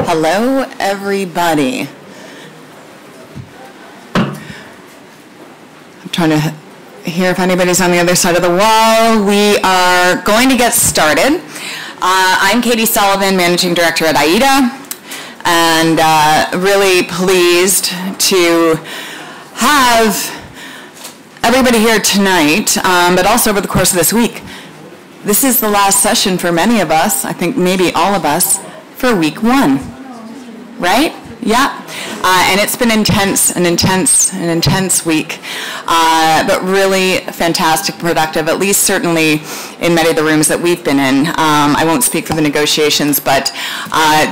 Hello, everybody. I'm trying to hear if anybody's on the other side of the wall. We are going to get started. I'm Katie Sullivan, Managing Director at AIDA, and really pleased to have everybody here tonight, but also over the course of this week. This is the last session for many of us, I think maybe all of us, for week one, right? Yeah, and it's been an intense week, but really fantastic, productive, at least certainly in many of the rooms that we've been in. I won't speak for the negotiations, but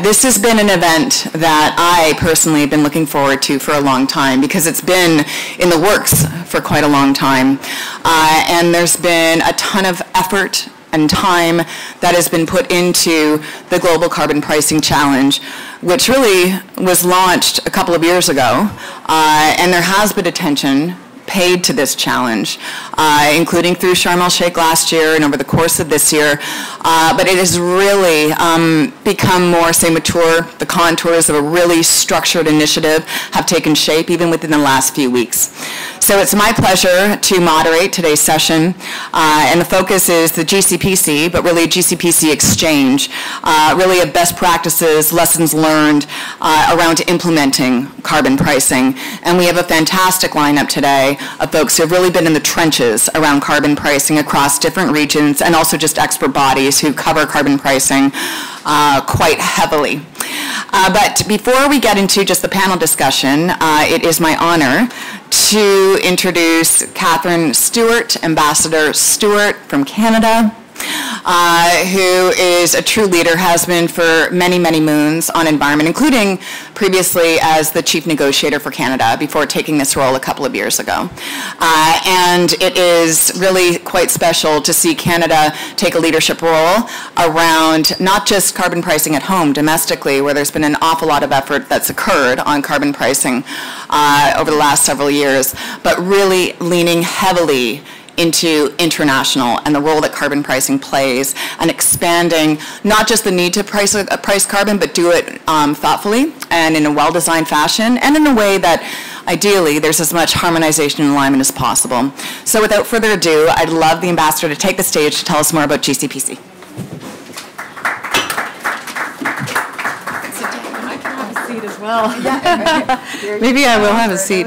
this has been an event that I personally have been looking forward to for a long time, because it's been in the works for quite a long time, and there's been a ton of effort and time that has been put into the Global Carbon Pricing Challenge, which really was launched a couple of years ago, and there has been attention paid to this challenge, including through Sharm el-Sheikh last year and over the course of this year, but it has really become more, say, mature. The contours of a really structured initiative have taken shape even within the last few weeks. So it's my pleasure to moderate today's session, and the focus is the GCPC, but really a GCPC exchange, really of best practices, lessons learned around implementing carbon pricing. And we have a fantastic lineup today of folks who have really been in the trenches around carbon pricing across different regions, and also just expert bodies who cover carbon pricing quite heavily. But before we get into just the panel discussion, it is my honor to introduce Catherine Stewart, Ambassador Stewart from Canada, who is a true leader, has been for many, many moons on environment, including previously as the chief negotiator for Canada before taking this role a couple of years ago. And it is really quite special to see Canada take a leadership role around not just carbon pricing at home domestically, where there's been an awful lot of effort that's occurred on carbon pricing over the last several years, but really leaning heavily into international and the role that carbon pricing plays, and expanding not just the need to price carbon, but do it thoughtfully and in a well-designed fashion, and in a way that ideally there's as much harmonization and alignment as possible. So without further ado, I'd love the ambassador to take the stage to tell us more about GCPC. As well. Maybe I will have a seat.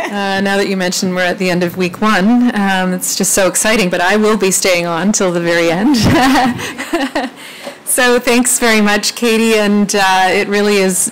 Now that you mentioned we're at the end of week one, it's just so exciting, but I will be staying on till the very end. So thanks very much, Katie, and it really is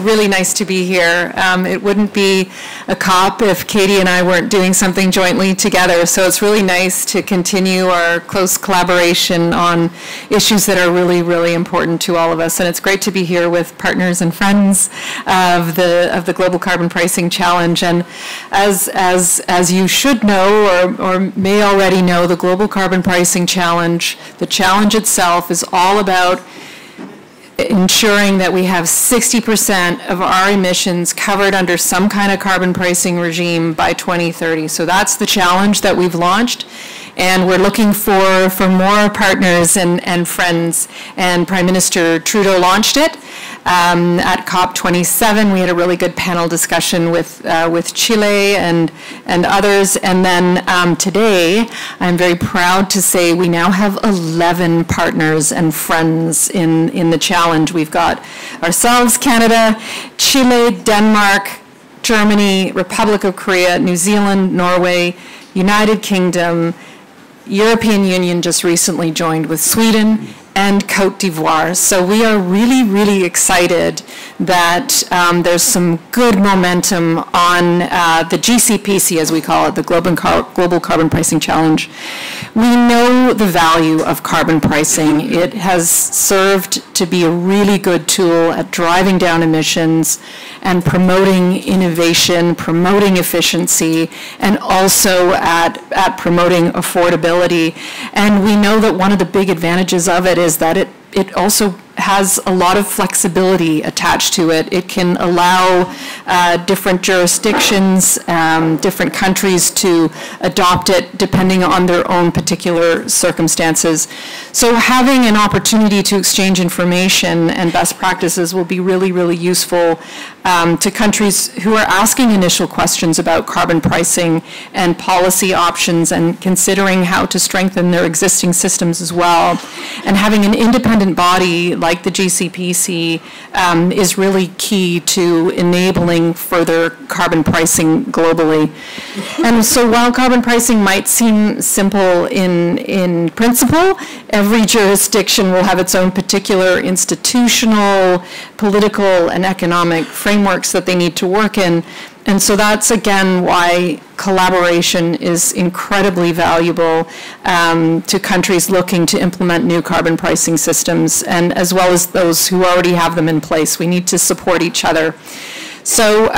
really nice to be here. It wouldn't be a COP if Katie and I weren't doing something jointly together, so it's really nice to continue our close collaboration on issues that are really, really important to all of us. And it's great to be here with partners and friends of the Global Carbon Pricing Challenge. And as you should know, or may already know, the Global Carbon Pricing Challenge, the challenge itself is all about ensuring that we have 60% of our emissions covered under some kind of carbon pricing regime by 2030. So that's the challenge that we've launched, and we're looking for more partners and friends. And Prime Minister Trudeau launched it at COP27. We had a really good panel discussion with Chile and others. And then today, I'm very proud to say we now have 11 partners and friends in the challenge. We've got ourselves, Canada, Chile, Denmark, Germany, Republic of Korea, New Zealand, Norway, United Kingdom, European Union just recently joined with Sweden, and Cote d'Ivoire. So we are really, really excited that there's some good momentum on the GCPC, as we call it, the Global Carbon Pricing Challenge. We know the value of carbon pricing. It has served to be a really good tool at driving down emissions and promoting innovation, promoting efficiency, and also at promoting affordability. And we know that one of the big advantages of it is that it also has a lot of flexibility attached to it. It can allow different jurisdictions, different countries to adopt it depending on their own particular circumstances. So having an opportunity to exchange information and best practices will be really, really useful to countries who are asking initial questions about carbon pricing and policy options and considering how to strengthen their existing systems as well. And having an independent body like the GCPC is really key to enabling further carbon pricing globally. And so while carbon pricing might seem simple in principle, every jurisdiction will have its own particular institutional, political, and economic frameworks that they need to work in. And so that's, again, why collaboration is incredibly valuable to countries looking to implement new carbon pricing systems, and as well as those who already have them in place. We need to support each other. So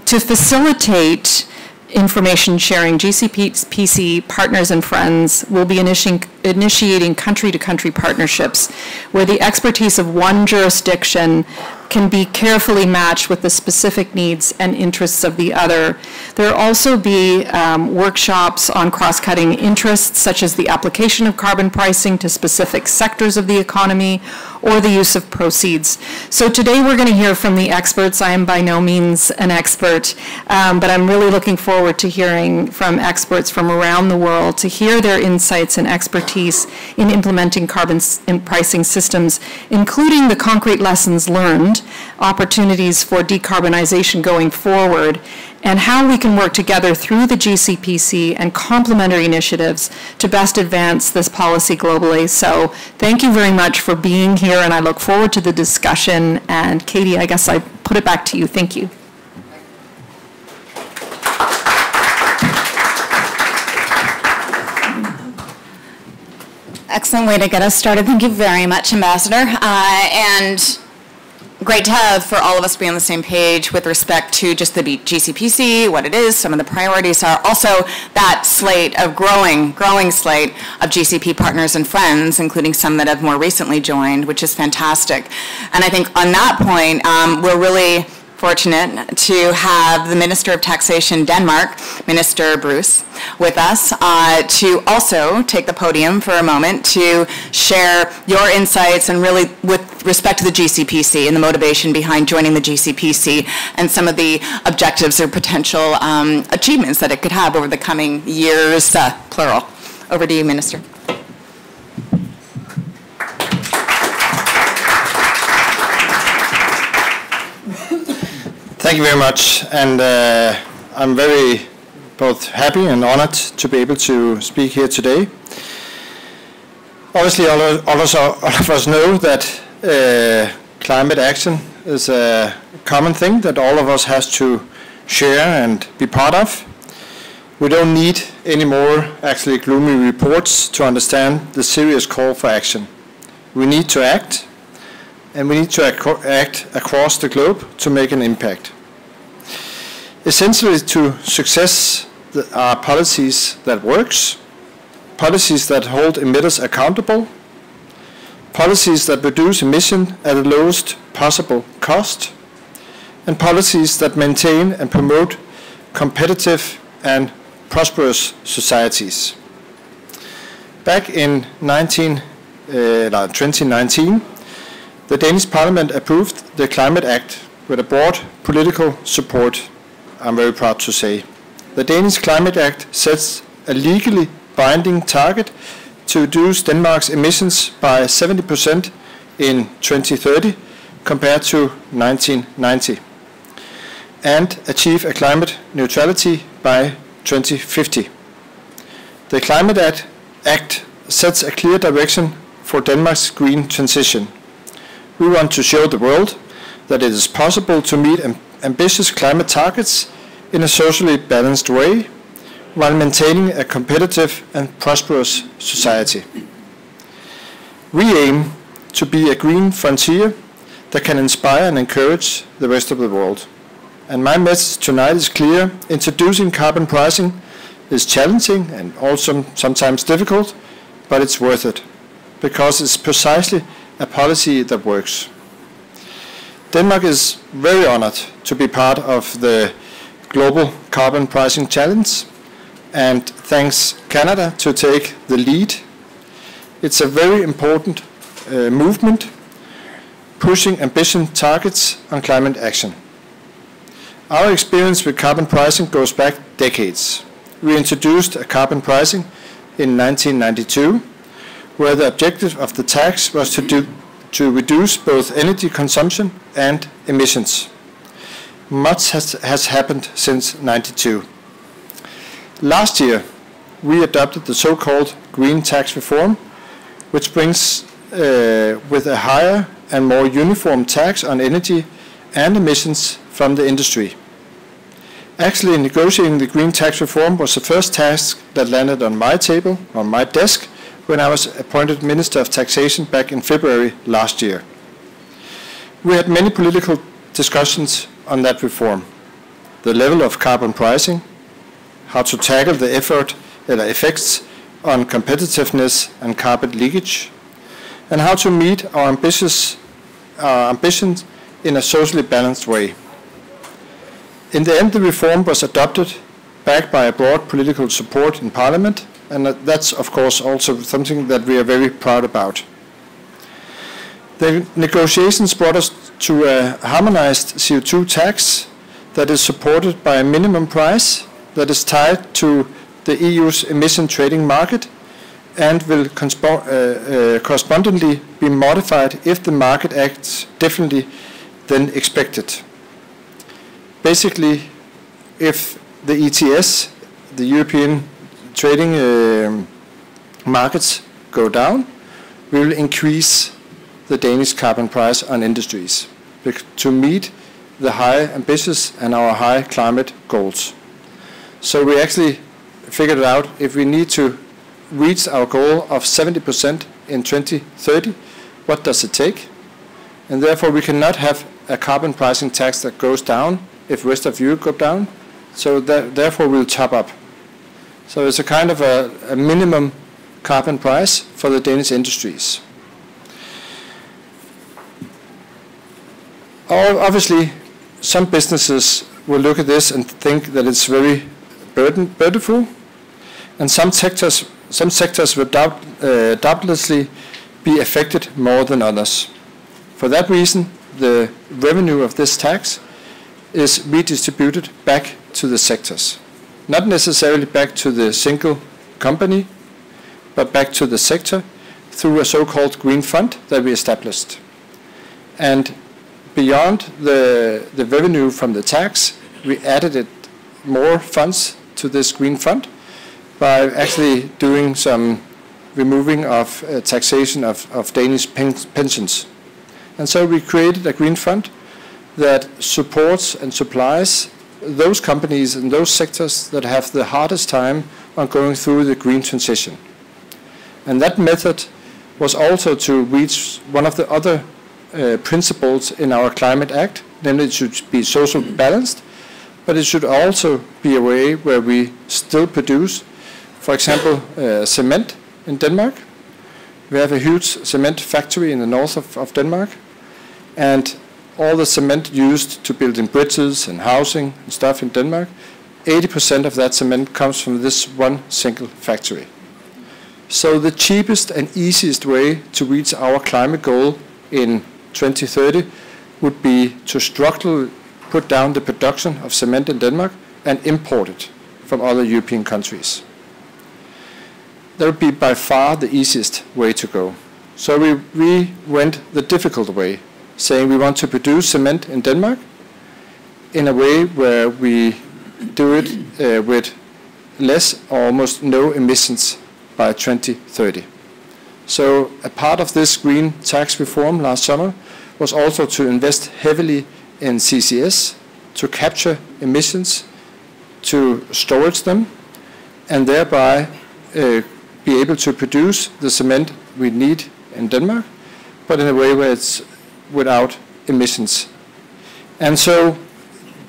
to facilitate information sharing, GCPC partners and friends will be initiating country-to-country partnerships where the expertise of one jurisdiction can be carefully matched with the specific needs and interests of the other. There will also be workshops on cross-cutting interests, such as the application of carbon pricing to specific sectors of the economy or the use of proceeds. So today we're going to hear from the experts. I am by no means an expert, but I'm really looking forward to hearing from experts from around the world to hear their insights and expertise in implementing carbon pricing systems, including the concrete lessons learned, opportunities for decarbonization going forward, and how we can work together through the GCPC and complementary initiatives to best advance this policy globally. So thank you very much for being here, and I look forward to the discussion. And Katie, I guess I put it back to you. Thank you. Excellent way to get us started. Thank you very much, Ambassador. And great to have for all of us to be on the same page with respect to just the GCPC, what it is, some of the priorities are. Also that slate of growing slate of GCP partners and friends, including some that have more recently joined, which is fantastic. And I think on that point, we're really fortunate to have the Minister of Taxation Denmark, Minister Bruce, with us to also take the podium for a moment to share your insights and really with respect to the GCPC and the motivation behind joining the GCPC and some of the objectives or potential achievements that it could have over the coming years, plural. Over to you, Minister. Thank you very much, and I'm very both happy and honored to be able to speak here today. Obviously, all of us know that climate action is a common thing that all of us has to share and be part of. We don't need any more actually gloomy reports to understand the serious call for action. We need to act, and we need to act across the globe to make an impact. Essentially, to success are policies that works, policies that hold emitters accountable, policies that reduce emission at the lowest possible cost, and policies that maintain and promote competitive and prosperous societies. Back in 2019, the Danish Parliament approved the Climate Act with a broad political support, I'm very proud to say. The Danish Climate Act sets a legally binding target to reduce Denmark's emissions by 70% in 2030 compared to 1990 and achieve a climate neutrality by 2050. The Climate Act sets a clear direction for Denmark's green transition. We want to show the world that it is possible to meet ambitious climate targets in a socially balanced way while maintaining a competitive and prosperous society. We aim to be a green frontier that can inspire and encourage the rest of the world. And my message tonight is clear. Introducing carbon pricing is challenging and also sometimes difficult, but it's worth it, because it's precisely a policy that works. Denmark is very honored to be part of the global carbon pricing challenge, and thanks Canada to take the lead. It's a very important movement pushing ambitious targets on climate action. Our experience with carbon pricing goes back decades. We introduced a carbon pricing in 1992, where the objective of the tax was to reduce both energy consumption and emissions. Much has happened since 1992. Last year, we adopted the so-called green tax reform, which brings with a higher and more uniform tax on energy and emissions from the industry. Actually, negotiating the green tax reform was the first task that landed on my table, on my desk, when I was appointed Minister of Taxation back in February last year. We had many political discussions on that reform. The level of carbon pricing, how to tackle the effects on competitiveness and carbon leakage, and how to meet our ambitions in a socially balanced way. In the end, the reform was adopted, backed by a broad political support in Parliament, and that's of course also something that we are very proud about. The negotiations brought us to a harmonized CO2 tax that is supported by a minimum price that is tied to the EU's emission trading market and will correspondingly be modified if the market acts differently than expected. Basically, if the ETS, the European trading markets, go down, we will increase the Danish carbon price on industries to meet the high ambitions and our high climate goals. So we actually figured out if we need to reach our goal of 70% in 2030, what does it take? And therefore we cannot have a carbon pricing tax that goes down if the rest of Europe go down. So therefore we'll top up. So it's a kind of a minimum carbon price for the Danish industries. Obviously, some businesses will look at this and think that it's very burdenful, and some sectors will doubtlessly be affected more than others. For that reason, the revenue of this tax is redistributed back to the sectors. Not necessarily back to the single company, but back to the sector through a so-called green fund that we established. And beyond the revenue from the tax, we added more funds to this green fund by actually doing some removing of taxation of Danish pensions. And so we created a green fund that supports and supplies those companies and those sectors that have the hardest time on going through the green transition. And that method was also to reach one of the other principles in our Climate Act, namely it should be social balanced, but it should also be a way where we still produce, for example, cement in Denmark. We have a huge cement factory in the north of Denmark, and all the cement used to build in bridges and housing and stuff in Denmark, 80% of that cement comes from this one single factory. So the cheapest and easiest way to reach our climate goal in 2030 would be to structurally put down the production of cement in Denmark and import it from other European countries. That would be by far the easiest way to go. So we went the difficult way, saying we want to produce cement in Denmark in a way where we do it with less or almost no emissions by 2030. So a part of this green tax reform last summer was also to invest heavily in CCS, to capture emissions, to storage them, and thereby be able to produce the cement we need in Denmark, but in a way where it's without emissions. And so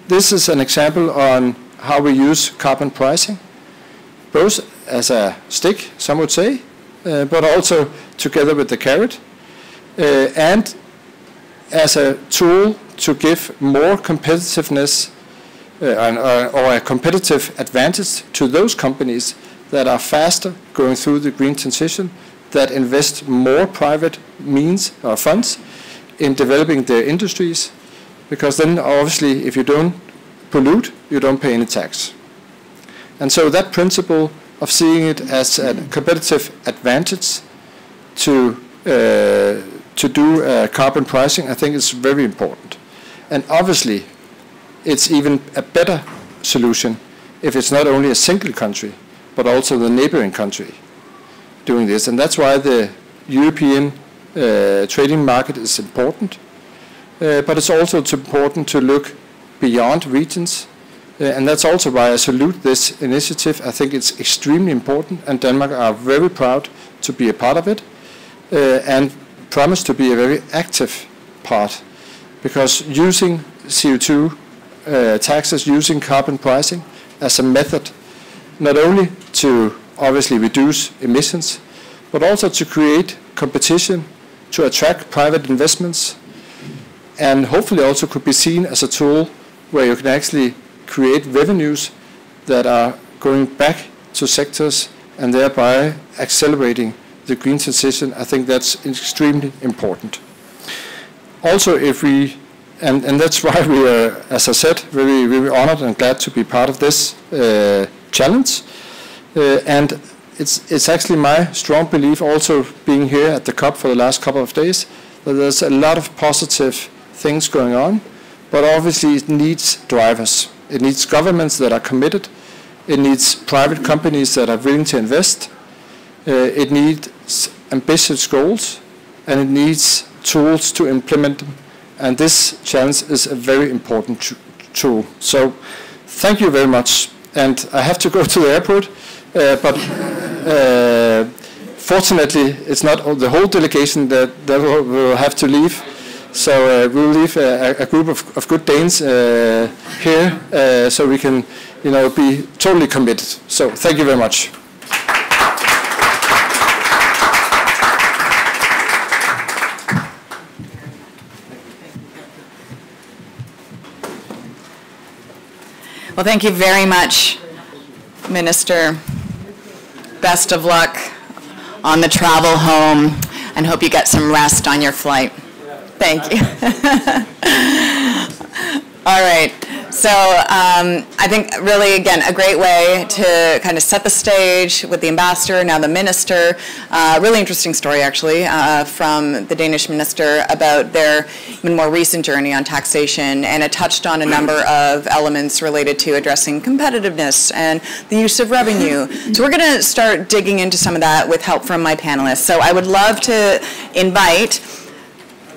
this is an example on how we use carbon pricing, both as a stick, some would say, but also together with the carrot. and as a tool to give more competitiveness or a competitive advantage to those companies that are faster going through the green transition, that invest more private means or funds in developing their industries, because then obviously if you don't pollute, you don't pay any tax. And so that principle of seeing it as a competitive advantage to do carbon pricing, I think is very important. And obviously, it's even a better solution if it's not only a single country, but also the neighboring country doing this. And that's why the European trading market is important. But it's also important to look beyond regions. And that's also why I salute this initiative. I think it's extremely important, and Denmark are very proud to be a part of it, and promise to be a very active part, because using CO2 taxes, using carbon pricing as a method, not only to obviously reduce emissions, but also to create competition, to attract private investments, and hopefully also could be seen as a tool where you can actually create revenues that are going back to sectors and thereby accelerating the green transition. I think that's extremely important. Also, if we, and that's why we are, as I said, very, very honored and glad to be part of this challenge. And it's actually my strong belief, also being here at the COP for the last couple of days, that there's a lot of positive things going on, but obviously it needs drivers. It needs governments that are committed. It needs private companies that are willing to invest. It needs ambitious goals, and it needs tools to implement them. And this challenge is a very important tool. So thank you very much. And I have to go to the airport, but fortunately it's not the whole delegation that will have to leave. So we'll leave a group of good Danes here, so we can, be totally committed. So thank you very much. Well, thank you very much, Minister. Best of luck on the travel home, and hope you get some rest on your flight. Thank you. All right. So I think really, again, a great way to kind of set the stage with the ambassador, now the minister. Really interesting story, actually, from the Danish minister about their even more recent journey on taxation. And it touched on a number of elements related to addressing competitiveness and the use of revenue. So we're going to start digging into some of that with help from my panelists. So I would love to invite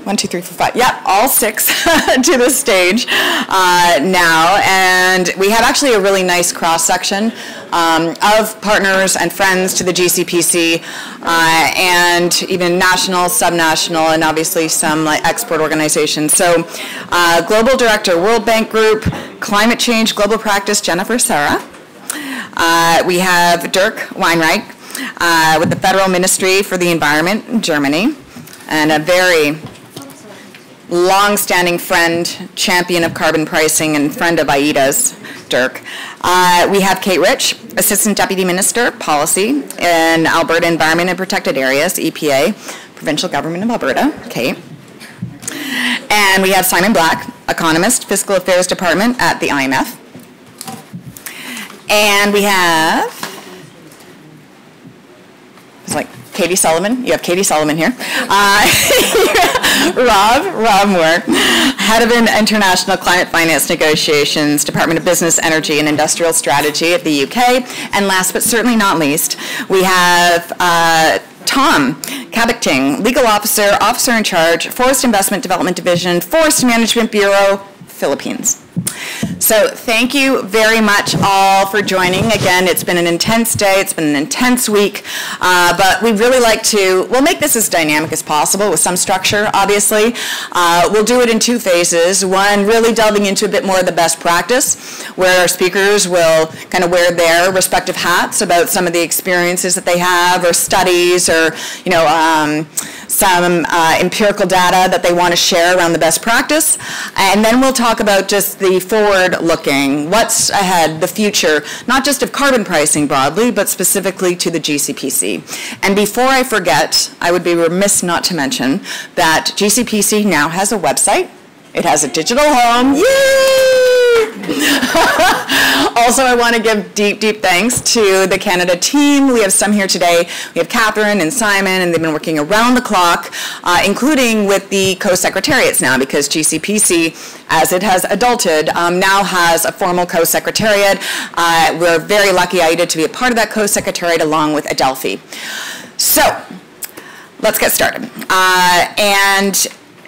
1, 2, 3, 4, 5. Yep, all 6 to the stage now. And we have actually a really nice cross-section of partners and friends to the GCPC, and even national, subnational, and obviously some export organizations. So Global Director, World Bank Group, Climate Change Global Practice, Jennifer Sarah. We have Dirk Weinreich with the Federal Ministry for the Environment in Germany, and a very long-standing friend, champion of carbon pricing, and friend of AIDA's, Dirk. We have Kate Rich, Assistant Deputy Minister, Policy in Alberta Environment and Protected Areas, EPA, Provincial Government of Alberta, Kate. And we have Simon Black, Economist, Fiscal Affairs Department at the IMF. And we have, it's like Katie Sullivan. You have Katie Sullivan here. Rob Moore, Head of International Climate Finance Negotiations, Department of Business, Energy and Industrial Strategy at the UK. And last but certainly not least, we have Tom Kabakting, Legal Officer, Officer in Charge, Forest Investment Development Division, Forest Management Bureau, Philippines. So thank you very much all for joining. Again, it's been an intense day, it's been an intense week, but we'd really like to, we'll make this as dynamic as possible with some structure, obviously. We'll do it in 2 phases. One, really delving into a bit more of the best practice, where our speakers will kind of wear their respective hats about some of the experiences that they have, or studies, or some empirical data that they want to share around the best practice, and then we'll talk about just the forward-looking, what's ahead, the future, not just of carbon pricing broadly, but specifically to the GCPC. And before I forget, I would be remiss not to mention that GCPC now has a website. It has a digital home. Yay! Also, I want to give deep, deep thanks to the Canada team. We have some here today. We have Catherine and Simon, and they've been working around the clock, including with the co-secretariats now, because GCPC, as it has adulted, now has a formal co-secretariat. We're very lucky, Aida, to be a part of that co-secretariat along with Adelphi. So, let's get started. And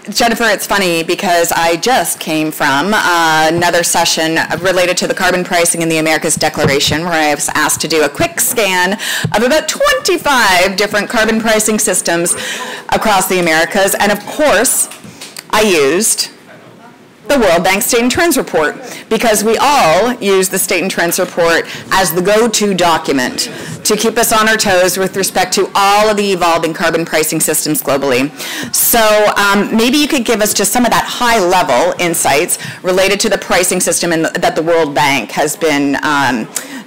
Jennifer, it's funny because I just came from another session related to the carbon pricing in the Americas Declaration, where I was asked to do a quick scan of about 25 different carbon pricing systems across the Americas. And of course, I used the World Bank State and Trends Report, because we all use the State and Trends Report as the go-to document to keep us on our toes with respect to all of the evolving carbon pricing systems globally. So maybe you could give us just some of that high-level insights related to the pricing system that the World Bank has been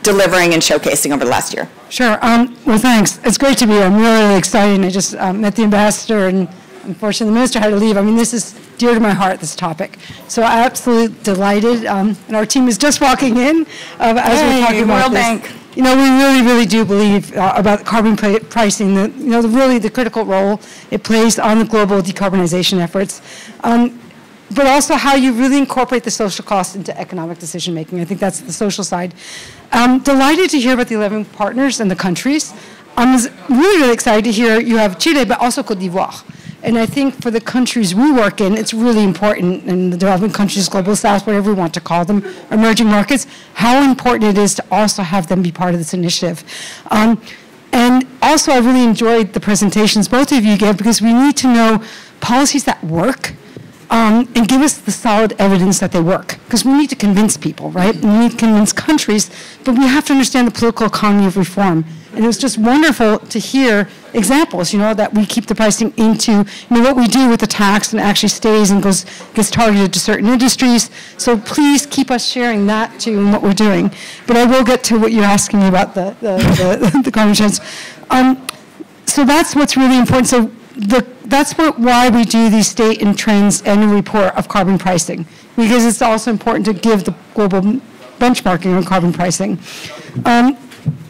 delivering and showcasing over the last year. Sure. Well, thanks. It's great to be here. I'm really, really excited. I just met the ambassador, and unfortunately the minister had to leave. I mean, this is dear to my heart, this topic. So I'm absolutely delighted. And our team is just walking in as we're talking about World this. Bank. You know, we really, really do believe about carbon pricing, really the critical role it plays on the global decarbonization efforts. But also how you really incorporate the social costs into economic decision making. I think that's the social side. Delighted to hear about the 11 partners and the countries. I'm really, really excited to hear you have Chile, but also Côte d'Ivoire. And I think for the countries we work in, it's really important, in the developing countries, global south, whatever we want to call them, emerging markets, how important it is to also have them be part of this initiative. And also, I really enjoyed the presentations both of you gave, because we need to know policies that work and give us the solid evidence that they work. Because we need to convince people, right? We need to convince countries, but we have to understand the political economy of reform. And it was just wonderful to hear examples, that we keep the pricing into, what we do with the tax and actually stays and gets targeted to certain industries. So please keep us sharing that too and what we're doing. But I will get to what you're asking me about the carbon trends. So that's what's really important. So that's why we do the State and Trends annual report of carbon pricing, because it's also important to give the global benchmarking on carbon pricing.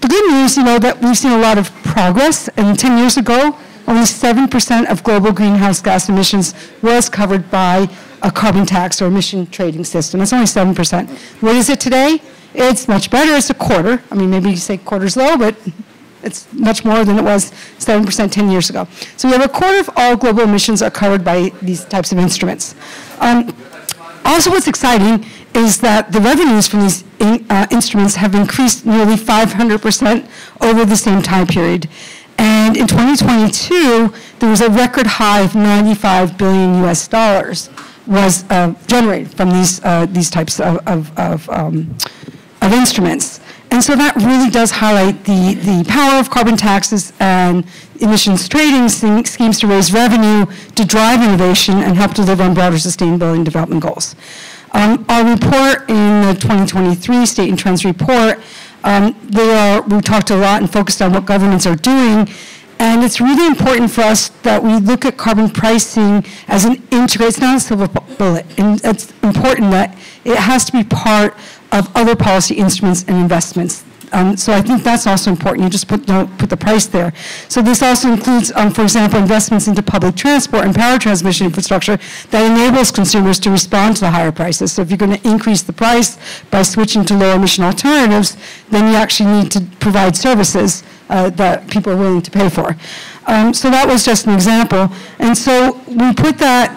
The good news, that we've seen a lot of progress, and 10 years ago, only 7% of global greenhouse gas emissions was covered by a carbon tax or emission trading system. That's only 7%. What is it today? It's much better. It's a quarter. I mean, maybe you say quarter's low, but it's much more than it was 7% 10 years ago. So we have a quarter of all global emissions are covered by these types of instruments. Also, what's exciting is that the revenues from these instruments have increased nearly 500% over the same time period. And in 2022, there was a record high of $95 billion was generated from these types of instruments. And so that really does highlight the power of carbon taxes and emissions trading schemes to raise revenue, to drive innovation, and help deliver on broader sustainability and development goals. Our report in the 2023 State and Trends report, we talked a lot and focused on what governments are doing. And it's really important for us that we look at carbon pricing as an integrated, it's not a silver bullet. And it's important that it has to be part of other policy instruments and investments. So I think that's also important. You just don't put the price there. So this also includes, for example, investments into public transport and power transmission infrastructure that enables consumers to respond to the higher prices. So if you're going to increase the price by switching to lower emission alternatives, then you actually need to provide services that people are willing to pay for. So that was just an example. And so we put that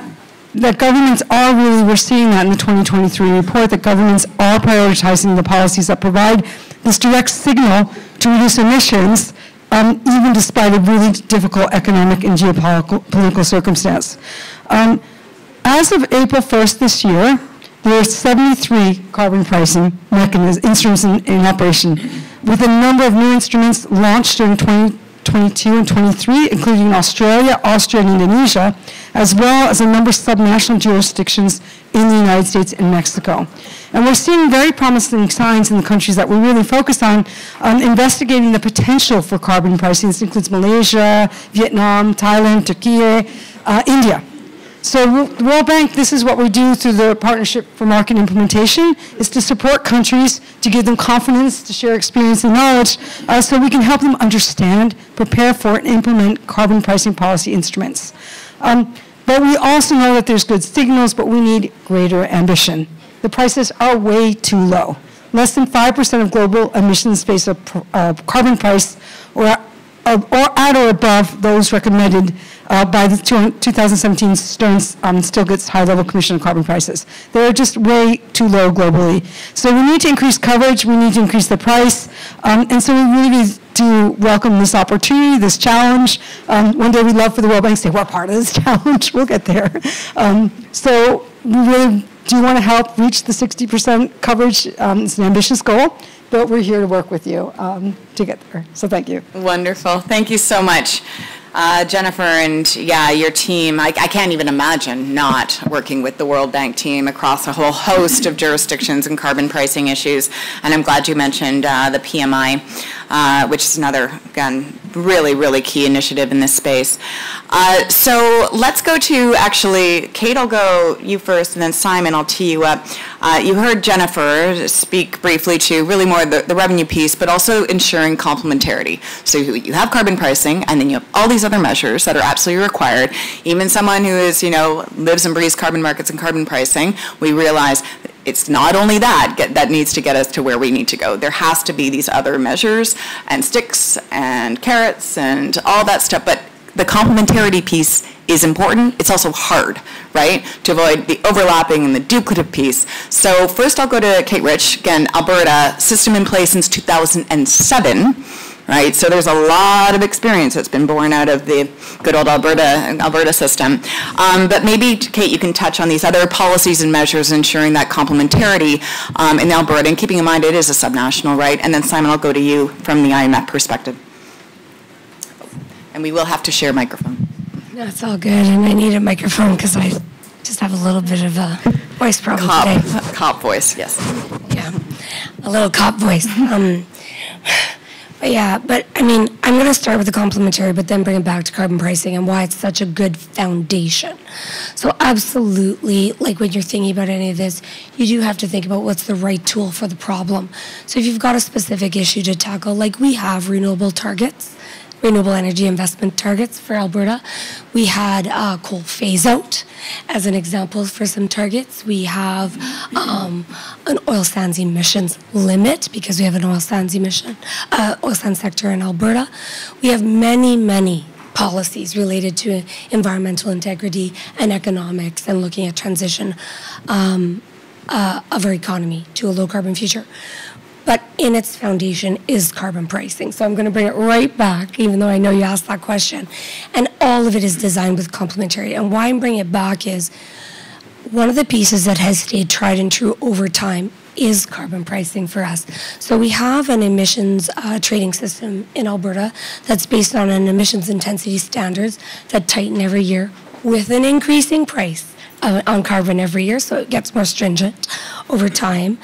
governments are really, we're seeing that in the 2023 report, that governments are prioritizing the policies that provide this direct signal to reduce emissions, even despite a really difficult economic and geopolitical circumstance. As of April 1st this year, there are 73 carbon pricing instruments in operation, with a number of new instruments launched during 2022 22 and 23, including Australia, Austria, and Indonesia, as well as a number of subnational jurisdictions in the United States and Mexico. And we're seeing very promising signs in the countries that we really focus on investigating the potential for carbon pricing. This includes Malaysia, Vietnam, Thailand, Turkey, India. So the World Bank, this is what we do through the Partnership for Market Implementation, is to support countries, to give them confidence, to share experience and knowledge, so we can help them understand, prepare for, and implement carbon pricing policy instruments. But we also know that there's good signals, but we need greater ambition. The prices are way too low. Less than 5% of global emissions face a carbon price or at or above those recommended by the 2017 Stern Stiglitz High-Level Commission on Carbon Prices. They're just way too low globally. So we need to increase coverage, we need to increase the price, and so we really do welcome this opportunity, this challenge. One day we'd love for the World Bank to say, we're part of this challenge, we'll get there. So we really do want to help reach the 60% coverage. It's an ambitious goal, but we're here to work with you to get there. So thank you. Wonderful. Thank you so much. Jennifer and your team, I can't even imagine not working with the World Bank team across a whole host of jurisdictions and carbon pricing issues. And I'm glad you mentioned the PMI, which is another, again, really, really key initiative in this space. So let's go to, actually, Kate, I'll go you first, and then Simon, I'll tee you up. You heard Jennifer speak briefly to really more the revenue piece, but also ensuring complementarity. So you have carbon pricing, and then you have all these other measures that are absolutely required. Even someone who is, lives and breathes carbon markets and carbon pricing, we realize it's not only that needs to get us to where we need to go. There has to be these other measures and sticks and carrots and all that stuff, but the complementarity piece is important. It's also hard, right, to avoid the overlapping and the duplicative piece. So first I'll go to Kate Rich. Again, Alberta, system in place since 2007. Right, so there's a lot of experience that's been born out of the good old Alberta system. But maybe, Kate, you can touch on these other policies and measures ensuring that complementarity in Alberta, and keeping in mind it is a subnational, right? And then Simon, I'll go to you from the IMF perspective. And we will have to share microphone. No, it's all good, and I need a microphone because I just have a little bit of a voice problem today. Cop voice, yes. Yeah, a little cop voice. But I mean, I'm going to start with the complementary, but then bring it back to carbon pricing and why it's such a good foundation. So absolutely, like when you're thinking about any of this, you do have to think about what's the right tool for the problem. So if you've got a specific issue to tackle, like we have renewable targets, renewable energy investment targets for Alberta. We had coal phase out as an example for some targets. We have an oil sands emissions limit because we have an oil sands sector in Alberta. We have many policies related to environmental integrity and economics and looking at transition of our economy to a low carbon future. But in its foundation is carbon pricing. So I'm going to bring it right back, even though I know you asked that question. And all of it is designed with complementarity. And why I'm bringing it back is one of the pieces that has stayed tried and true over time is carbon pricing for us. So we have an emissions trading system in Alberta that's based on an emissions intensity standards that tighten every year with an increasing price on carbon every year, so it gets more stringent over time.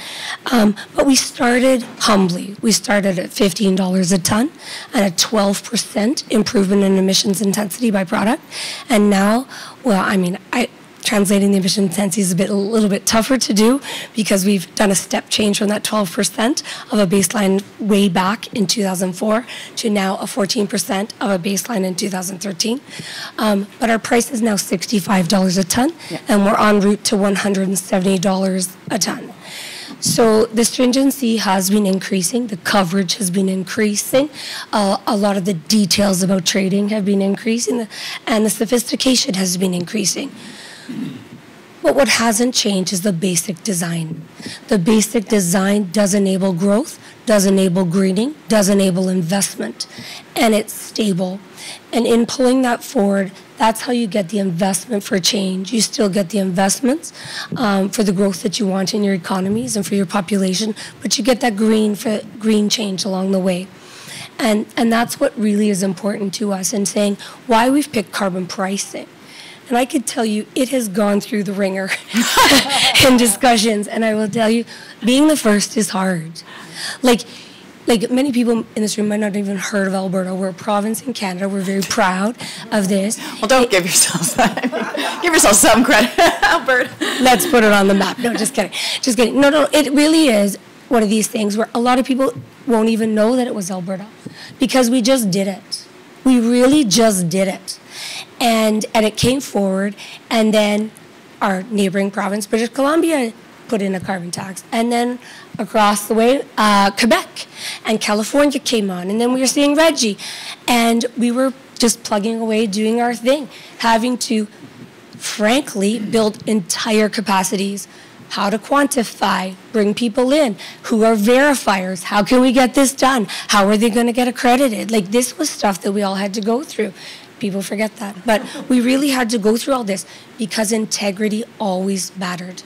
But we started humbly. We started at $15 a ton and a 12% improvement in emissions intensity by product. And now, well, I mean, translating the emission intensity is a little bit tougher to do because we've done a step change from that 12% of a baseline way back in 2004 to now a 14% of a baseline in 2013. But our price is now $65 a ton, and we're en route to $170 a ton. So the stringency has been increasing, the coverage has been increasing, a lot of the details about trading have been increasing, and the sophistication has been increasing. But what hasn't changed is the basic design. The basic design does enable growth, does enable greening, does enable investment, and it's stable. And in pulling that forward, that's how you get the investment for change. You still get the investments for the growth that you want in your economies and for your population, but you get that green change along the way. And that's what really is important to us in saying why we've picked carbon pricing. And I could tell you it has gone through the ringer in discussions. And I will tell you, being the first is hard. Like many people in this room might not have even heard of Alberta. We're a province in Canada. We're very proud of this. Well, don't give yourself that. Give yourself some credit, Alberta. Let's put it on the map. No, just kidding. Just kidding. No, it really is one of these things where a lot of people won't even know that it was Alberta because we just did it. We really just did it. And it came forward, and then our neighboring province, British Columbia, put in a carbon tax. And then across the way, Quebec and California came on. And then we were seeing Reggie. And we were just plugging away, doing our thing, having to, frankly, build entire capacities. How to quantify, bring people in, who are verifiers, how can we get this done, how are they going to get accredited? Like, this was stuff that we all had to go through. People forget that. But we really had to go through all this because integrity always mattered.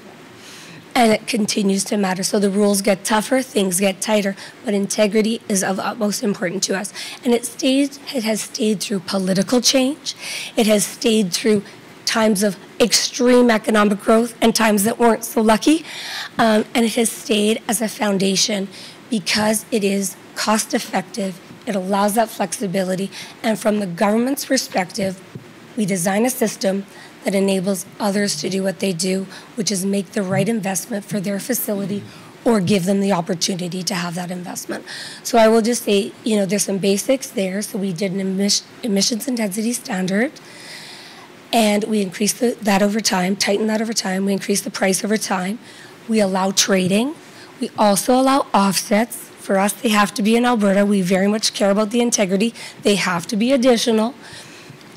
And it continues to matter. So the rules get tougher, things get tighter, but integrity is of utmost importance to us. And it has stayed through political change. It has stayed through times of extreme economic growth and times that weren't so lucky. And it has stayed as a foundation because it is cost effective. It allows that flexibility. And from the government's perspective, we design a system that enables others to do what they do, which is make the right investment for their facility or give them the opportunity to have that investment. So I will just say, there's some basics there. So we did an emissions intensity standard, and we increased that over time, tightened that over time. We increased the price over time. We allow trading. We also allow offsets. For us, they have to be in Alberta. We very much care about the integrity. They have to be additional.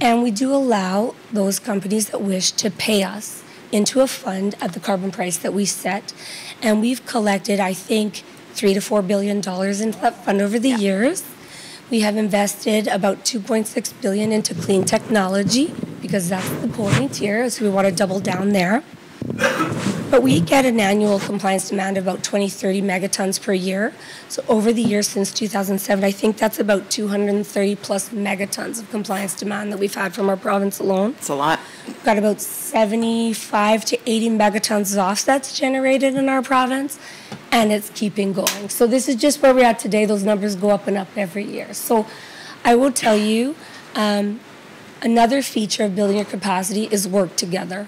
And we do allow those companies that wish to pay us into a fund at the carbon price that we set. And we've collected, I think, $3 to $4 billion into that fund over the years. We have invested about $2.6 billion into clean technology because that's the point here, so we want to double down there. But we get an annual compliance demand of about 20-30 megatons per year. So over the years since 2007, I think that's about 230 plus megatons of compliance demand that we've had from our province alone. It's a lot. We've got about 75 to 80 megatons of offsets generated in our province, and it's keeping going. So this is just where we're at today. Those numbers go up and up every year. So I will tell you, another feature of building your capacity is work together.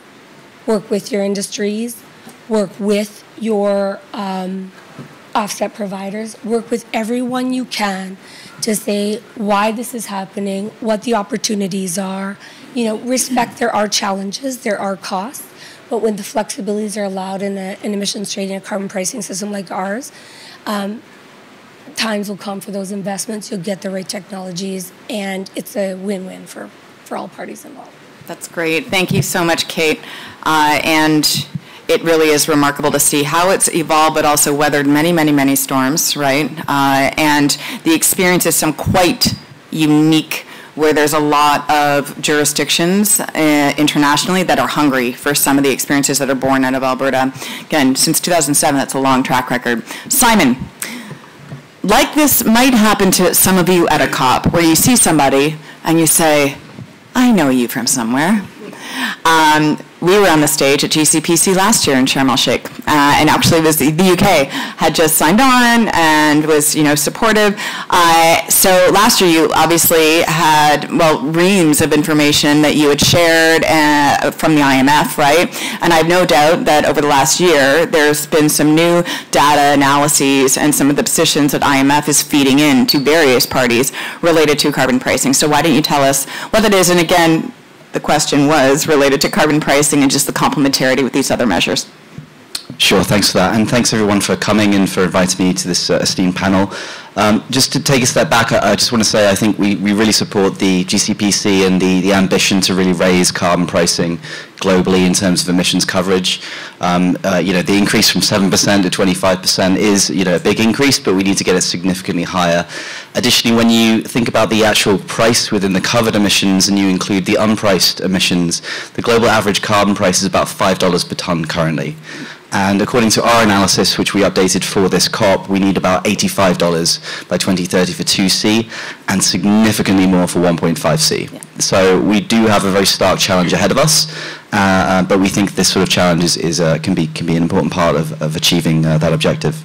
Work with your industries, work with your offset providers, work with everyone you can to say why this is happening, what the opportunities are. Respect there are challenges, there are costs, but when the flexibilities are allowed in an emissions trading, a carbon pricing system like ours, times will come for those investments, you'll get the right technologies, and it's a win-win for all parties involved. That's great. Thank you so much, Kate. And it really is remarkable to see how it's evolved, but also weathered many, many, many storms, right? And the experience is some quite unique, where there's a lot of jurisdictions internationally that are hungry for some of the experiences that are born out of Alberta. Again, since 2007, that's a long track record. Simon, like this might happen to some of you at a COP, where you see somebody and you say, I know you from somewhere. We were on the stage at GCPC last year in Sharm el-Sheikh, and actually it was the UK had just signed on and was, supportive. So last year you obviously had, reams of information that you had shared from the IMF, right? And I have no doubt that over the last year there's been some new data analyses and some of the positions that IMF is feeding in to various parties related to carbon pricing. So why don't you tell us what that is? And again, the question was related to carbon pricing and just the complementarity with these other measures. Sure, thanks for that. And thanks everyone for coming and for inviting me to this esteemed panel. Just to take a step back, I just want to say I think we really support the GCPC and the ambition to really raise carbon pricing globally in terms of emissions coverage. The increase from 7% to 25% is a big increase, but we need to get it significantly higher. Additionally, when you think about the actual price within the covered emissions and you include the unpriced emissions, the global average carbon price is about $5 per ton currently. And according to our analysis, which we updated for this COP, we need about $85 by 2030 for 2C and significantly more for 1.5C. Yeah. So we do have a very stark challenge ahead of us, but we think this sort of challenge can be an important part of achieving that objective.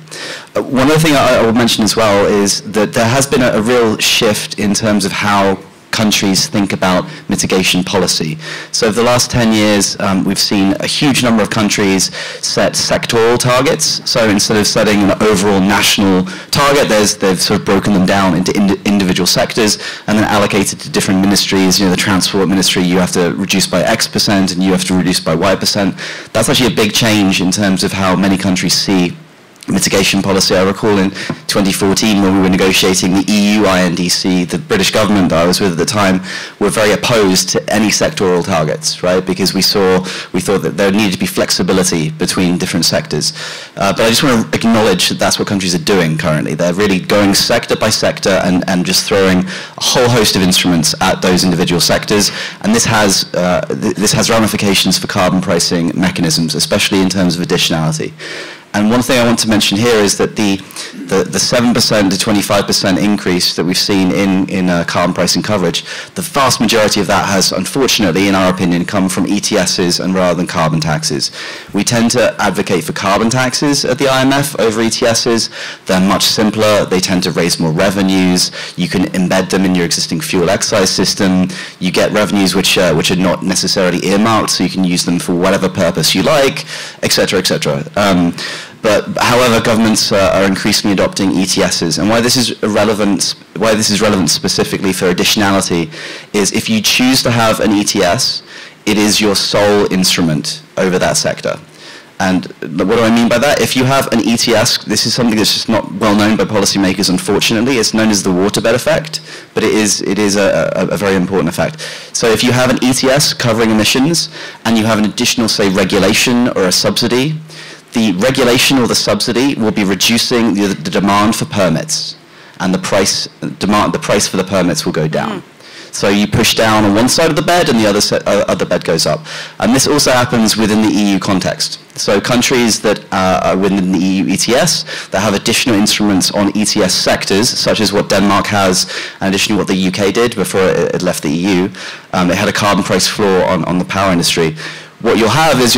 One other thing I will mention as well is that there has been a real shift in terms of how countries think about mitigation policy. So over the last 10 years, we've seen a huge number of countries set sectoral targets. So instead of setting an overall national target, they've sort of broken them down into individual sectors and then allocated to different ministries. You know, the transport ministry, you have to reduce by X% and you have to reduce by Y%. That's actually a big change in terms of how many countries see mitigation policy. I recall in 2014 when we were negotiating the EU INDC, the British government that I was with at the time were very opposed to any sectoral targets, right? Because we thought that there needed to be flexibility between different sectors. But I just want to acknowledge that that's what countries are doing currently. They're really going sector by sector and just throwing a whole host of instruments at those individual sectors. And this has ramifications for carbon pricing mechanisms, especially in terms of additionality. And one thing I want to mention here is that the 7% to 25% increase that we've seen in carbon pricing coverage, the vast majority of that has, unfortunately, in our opinion, come from ETSs and rather than carbon taxes. We tend to advocate for carbon taxes at the IMF over ETSs. They're much simpler. They tend to raise more revenues. You can embed them in your existing fuel excise system. You get revenues which are not necessarily earmarked, so you can use them for whatever purpose you like, etc., etc. But however, governments are increasingly adopting ETSs, and why this is relevant specifically for additionality is if you choose to have an ETS, it is your sole instrument over that sector. And what do I mean by that? If you have an ETS, this is something that's just not well known by policymakers, unfortunately. It's known as the waterbed effect, but it is a very important effect. So if you have an ETS covering emissions, and you have an additional, say, regulation or a subsidy, the regulation or the subsidy will be reducing the demand for permits, and the price for the permits will go down. So you push down on one side of the bed and the other bed goes up. And this also happens within the EU context. So countries that are within the EU ETS, that have additional instruments on ETS sectors, such as what Denmark has, and additionally what the UK did before it left the EU, it had a carbon price floor on the power industry. What you'll have is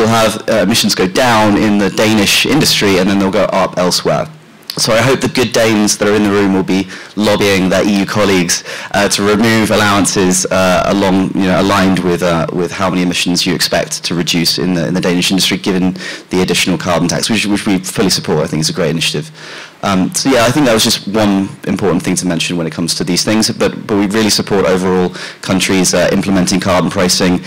emissions go down in the Danish industry and then they'll go up elsewhere. So I hope the good Danes that are in the room will be lobbying their EU colleagues to remove allowances aligned with how many emissions you expect to reduce in the Danish industry, given the additional carbon tax, which we fully support. I think it's a great initiative. So yeah, I think that was just one important thing to mention when it comes to these things, but we really support overall countries implementing carbon pricing.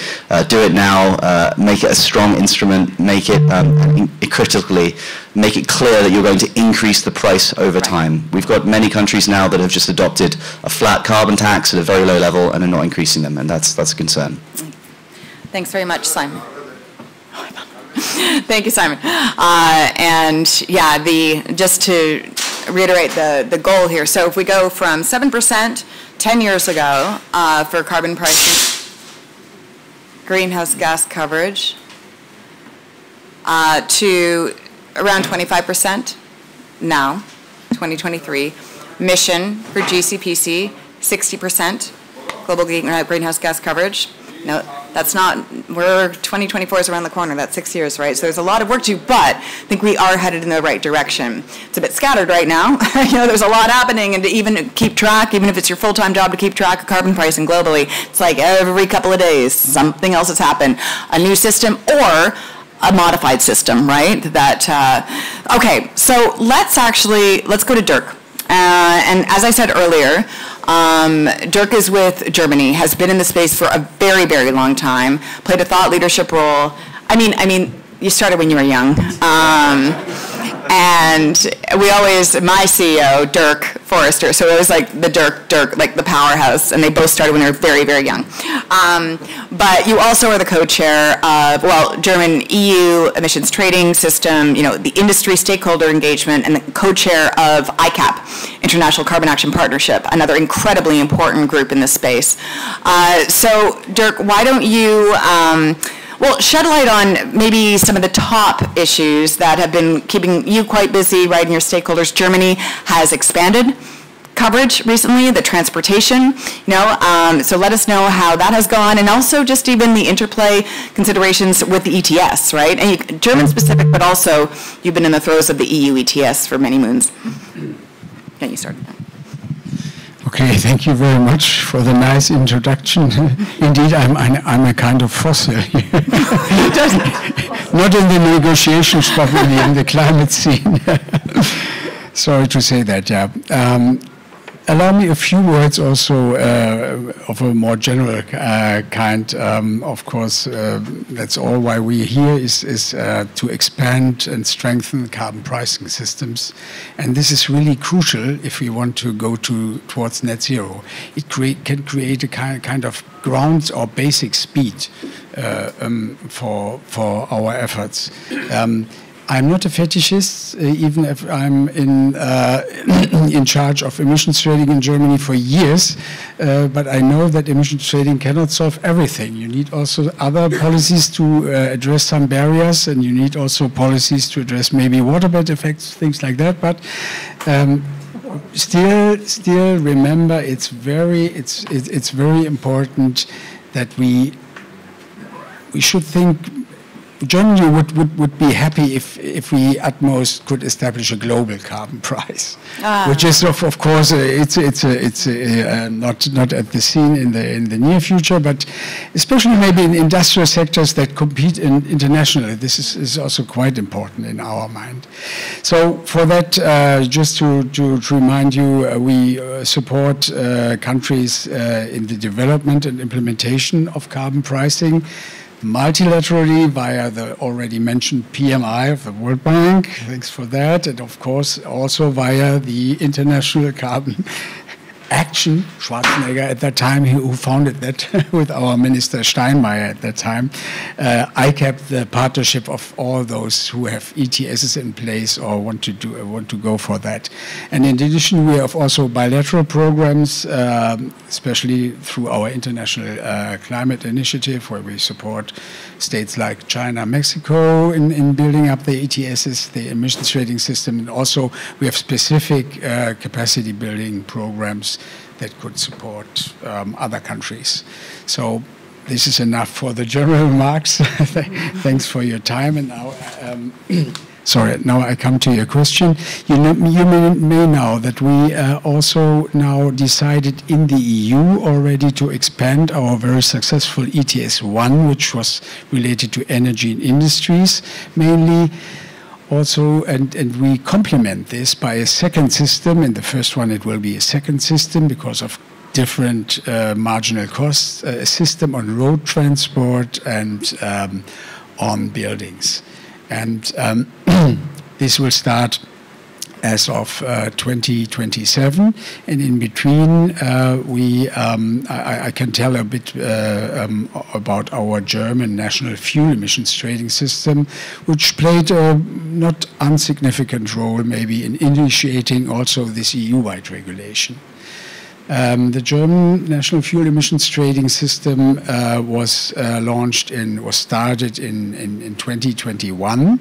Do it now, make it a strong instrument, make it critically, make it clear that you're going to increase the price over time. We've got many countries now that have just adopted a flat carbon tax at a very low level and are not increasing them, and that's a concern. Thanks very much, Simon. Thank you, Simon. And yeah, just to reiterate the goal here, so if we go from 7% 10 years ago for carbon pricing, greenhouse gas coverage, to around 25% now, 2023. Mission for GCPC, 60% global greenhouse gas coverage. No, that's not, 2024 is around the corner, that's 6 years, right? So there's a lot of work to do, but I think we are headed in the right direction. It's a bit scattered right now. There's a lot happening, and to even keep track, even if it's your full-time job to keep track of carbon pricing globally, it's like every couple of days, something else has happened. A new system or a modified system, right? Okay, so let's go to Dirk. And as I said earlier, Dirk is with Germany, has been in the space for a very, very long time, played a thought leadership role. I mean, you started when you were young. And my CEO, Dirk Forrester, so it was like the Dirk, like the powerhouse, and they both started when they were very, very young. But you also are the co-chair of, German EU emissions trading system, the industry stakeholder engagement, and the co-chair of ICAP, International Carbon Action Partnership, another incredibly important group in this space. So Dirk, why don't Well, shed light on maybe some of the top issues that have been keeping you quite busy, right, and your stakeholders. Germany has expanded coverage recently, the transportation, so let us know how that has gone, and also just even the interplay considerations with the ETS, right? And German specific, but also you've been in the throes of the EU ETS for many moons. Can you start? Okay, thank you very much for the nice introduction. Indeed, I'm a kind of fossil here. Not in the negotiations, but really in the climate scene. Sorry to say that, yeah. Allow me a few words also of a more general kind. Of course, that's all why we're here is to expand and strengthen carbon pricing systems. And this is really crucial if we want to go towards net zero. It can create a kind of ground or basic speed for our efforts. I'm not a fetishist, even if I'm in charge of emissions trading in Germany for years, but I know that emissions trading cannot solve everything. You need also other policies to address some barriers, and you need also policies to address maybe waterbed effects, things like that. But still remember, it's very important that we should think. Germany would be happy if we at most could establish a global carbon price, which is of course it's not at the scene in the near future, but especially maybe in industrial sectors that compete internationally. This is also quite important in our mind. So for that, just to remind you, we support countries in the development and implementation of carbon pricing, multilaterally via the already mentioned PMI of the World Bank, thanks for that, and of course also via the International Carbon Action, Schwarzenegger at that time, who founded that with our Minister Steinmeier at that time. I kept the partnership of all those who have ETSs in place or want to go for that. And in addition, we have also bilateral programs, especially through our International Climate Initiative, where we support states like China, Mexico in building up the ETSs, the emissions trading system, and also we have specific capacity building programs that could support other countries. So this is enough for the general remarks. Thanks for your time. And now, sorry, now I come to your question. You may know that we also now decided in the EU already to expand our very successful ETS1, which was related to energy and industries mainly. Also, and we complement this by a second system. In the first one, it will be a second system because of different marginal costs, a system on road transport and on buildings. And this will start as of 2027, and in between I can tell a bit about our German national fuel emissions trading system, which played a not insignificant role maybe in initiating also this EU-wide regulation. The German national fuel emissions trading system was started in 2021.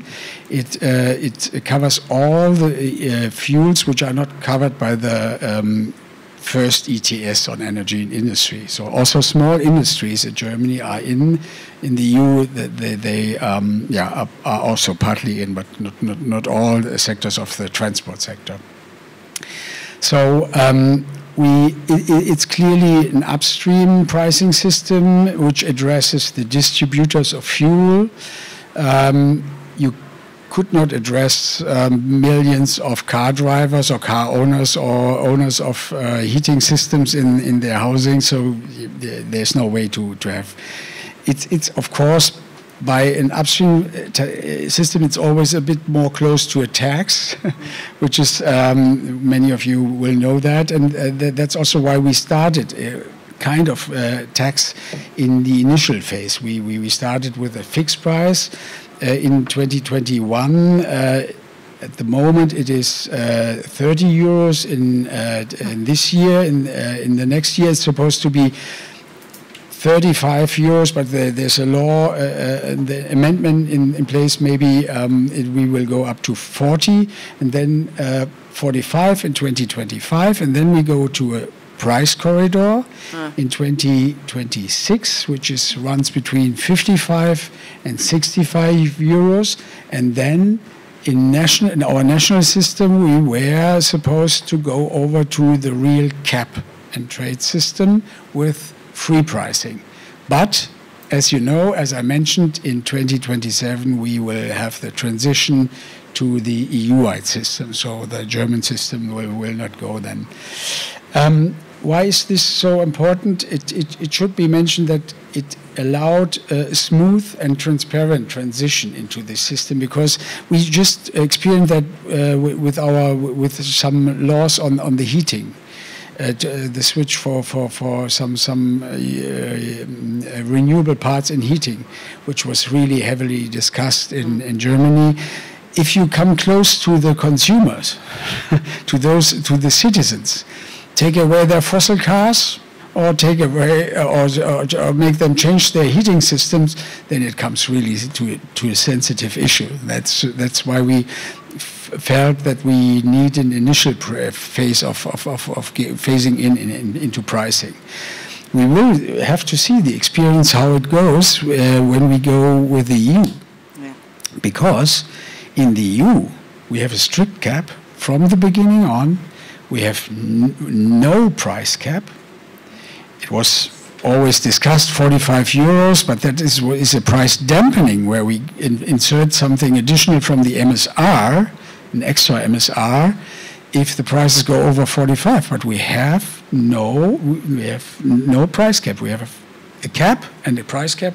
It covers all the fuels which are not covered by the first ETS on energy and industry. So also small industries in Germany are in the EU. They are also partly in, but not all sectors of the transport sector. So. It's clearly an upstream pricing system which addresses the distributors of fuel. You could not address millions of car drivers or car owners or owners of heating systems in their housing, so there's no way to have. It's of course, by an upstream system, it's always a bit more close to a tax, which is, many of you will know that, and that's also why we started a kind of tax in the initial phase. We started with a fixed price in 2021. At the moment, it is 30 euros in this year. In the next year, it's supposed to be 35 euros, but there's a law, the amendment in place, maybe we will go up to 40, and then 45 in 2025, and then we go to a price corridor in 2026, which runs between 55 and 65 euros, and then in our national system, we were supposed to go over to the real cap and trade system with free pricing. But, as you know, as I mentioned, in 2027 we will have the transition to the EU-wide system, so the German system will not go then. Why is this so important? It should be mentioned that it allowed a smooth and transparent transition into this system, because we just experienced that with some laws on the heating. The switch for some renewable parts in heating, which was really heavily discussed in Germany. If you come close to the consumers, to the citizens, take away their fossil cars, or take away or make them change their heating systems, then it comes really to a sensitive issue. That's why we felt that we need an initial phase of phasing into pricing. We will have to see the experience how it goes when we go with the EU, because in the EU we have a strict cap from the beginning on. We have no price cap. It was always discussed 45 euros, but that is a price dampening where we insert something additional from the MSR, an extra MSR, if the prices go over 45. But we have no price cap. We have a cap, and a price cap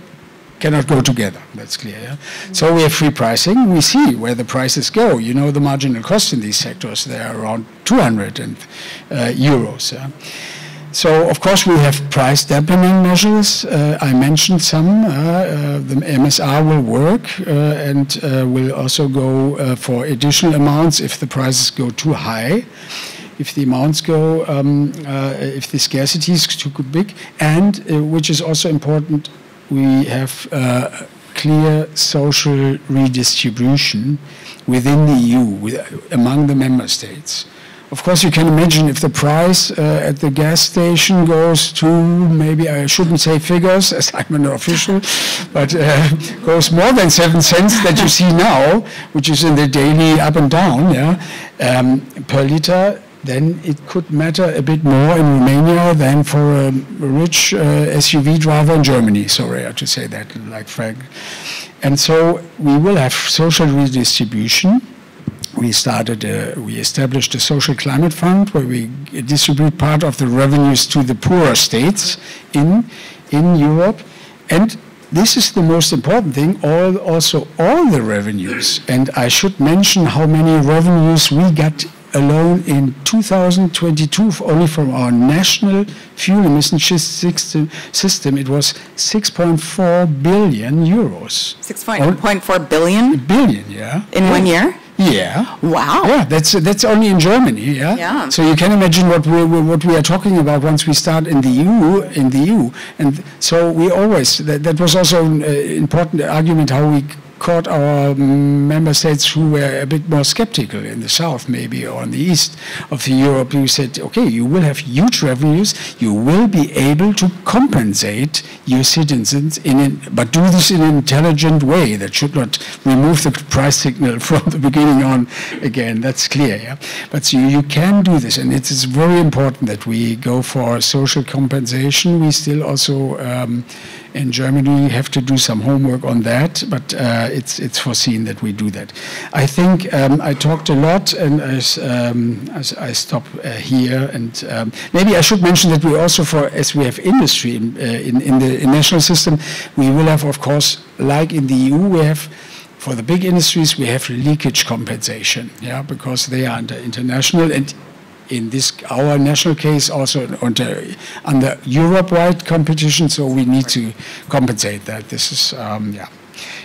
cannot go together. That's clear. Yeah? So we have free pricing. We see where the prices go. You know, the marginal cost in these sectors, they are around 200 euros. Yeah? So, of course, we have price dampening measures. I mentioned some. The MSR will work and will also go for additional amounts if the prices go too high, if the amounts go, if the scarcity is too big. And, which is also important, we have clear social redistribution within the EU, among the member states. Of course, you can imagine if the price at the gas station goes to, maybe I shouldn't say figures as I'm an official, but goes more than 7 cents that you see now, which is in the daily up and down, per liter, then it could matter a bit more in Romania than for a rich SUV driver in Germany. Sorry I have to say that, like Frank. And so we will have social redistribution. We established a social climate fund where we distribute part of the revenues to the poorer states in Europe. And this is the most important thing, also all the revenues. And I should mention how many revenues we got alone in 2022, only from our national fuel emission system. It was 6.4 billion euros. 6.4 billion? Billion, yeah. In 1 year? Yeah. Wow. Yeah, that's only in Germany. Yeah. Yeah. So you can imagine what we are talking about once we start in the EU. And so we always that was also an important argument how we caught our member states who were a bit more skeptical in the south, maybe, or in the east of Europe. You said, okay, you will have huge revenues, you will be able to compensate your citizens but do this in an intelligent way that should not remove the price signal from the beginning on again. That's clear, yeah. But so you can do this, and it is very important that we go for social compensation. We still also in Germany have to do some homework on that, but it's foreseen that we do that. I think I talked a lot, and as I stop here, and maybe I should mention that we also, as we have industry in the national system, we will have, of course, like in the EU, we have, for the big industries, we have leakage compensation, yeah, because they are under international, and in this, our national case, also under Europe-wide competition, so we need to compensate that. This is, yeah,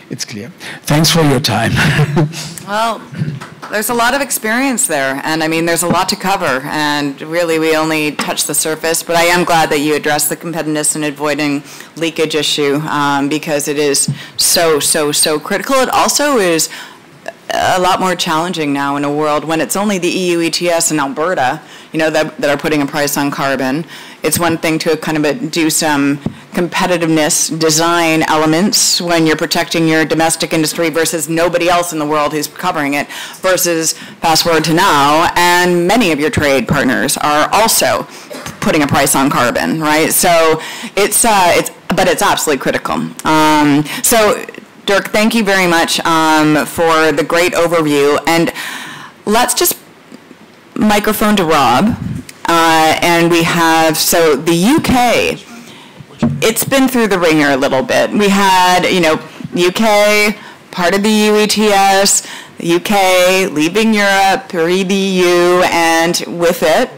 it's clear. Thanks for your time. Well, there's a lot of experience there, and I mean, there's a lot to cover, and really we only touched the surface, but I am glad that you addressed the competitiveness and avoiding leakage issue, because it is so critical. It also is a lot more challenging now in a world when it's only the EU ETS and Alberta, that are putting a price on carbon. It's one thing to kind of do some competitiveness design elements when you're protecting your domestic industry versus nobody else in the world who's covering it, versus fast forward to now, and many of your trade partners are also putting a price on carbon, right? So but it's absolutely critical. So Dirk, thank you very much for the great overview, and let's just microphone to Rob. And we have, so the UK, it's been through the ringer a little bit. We had, UK, part of the EU ETS, the UK leaving Europe, re the EU, and with it,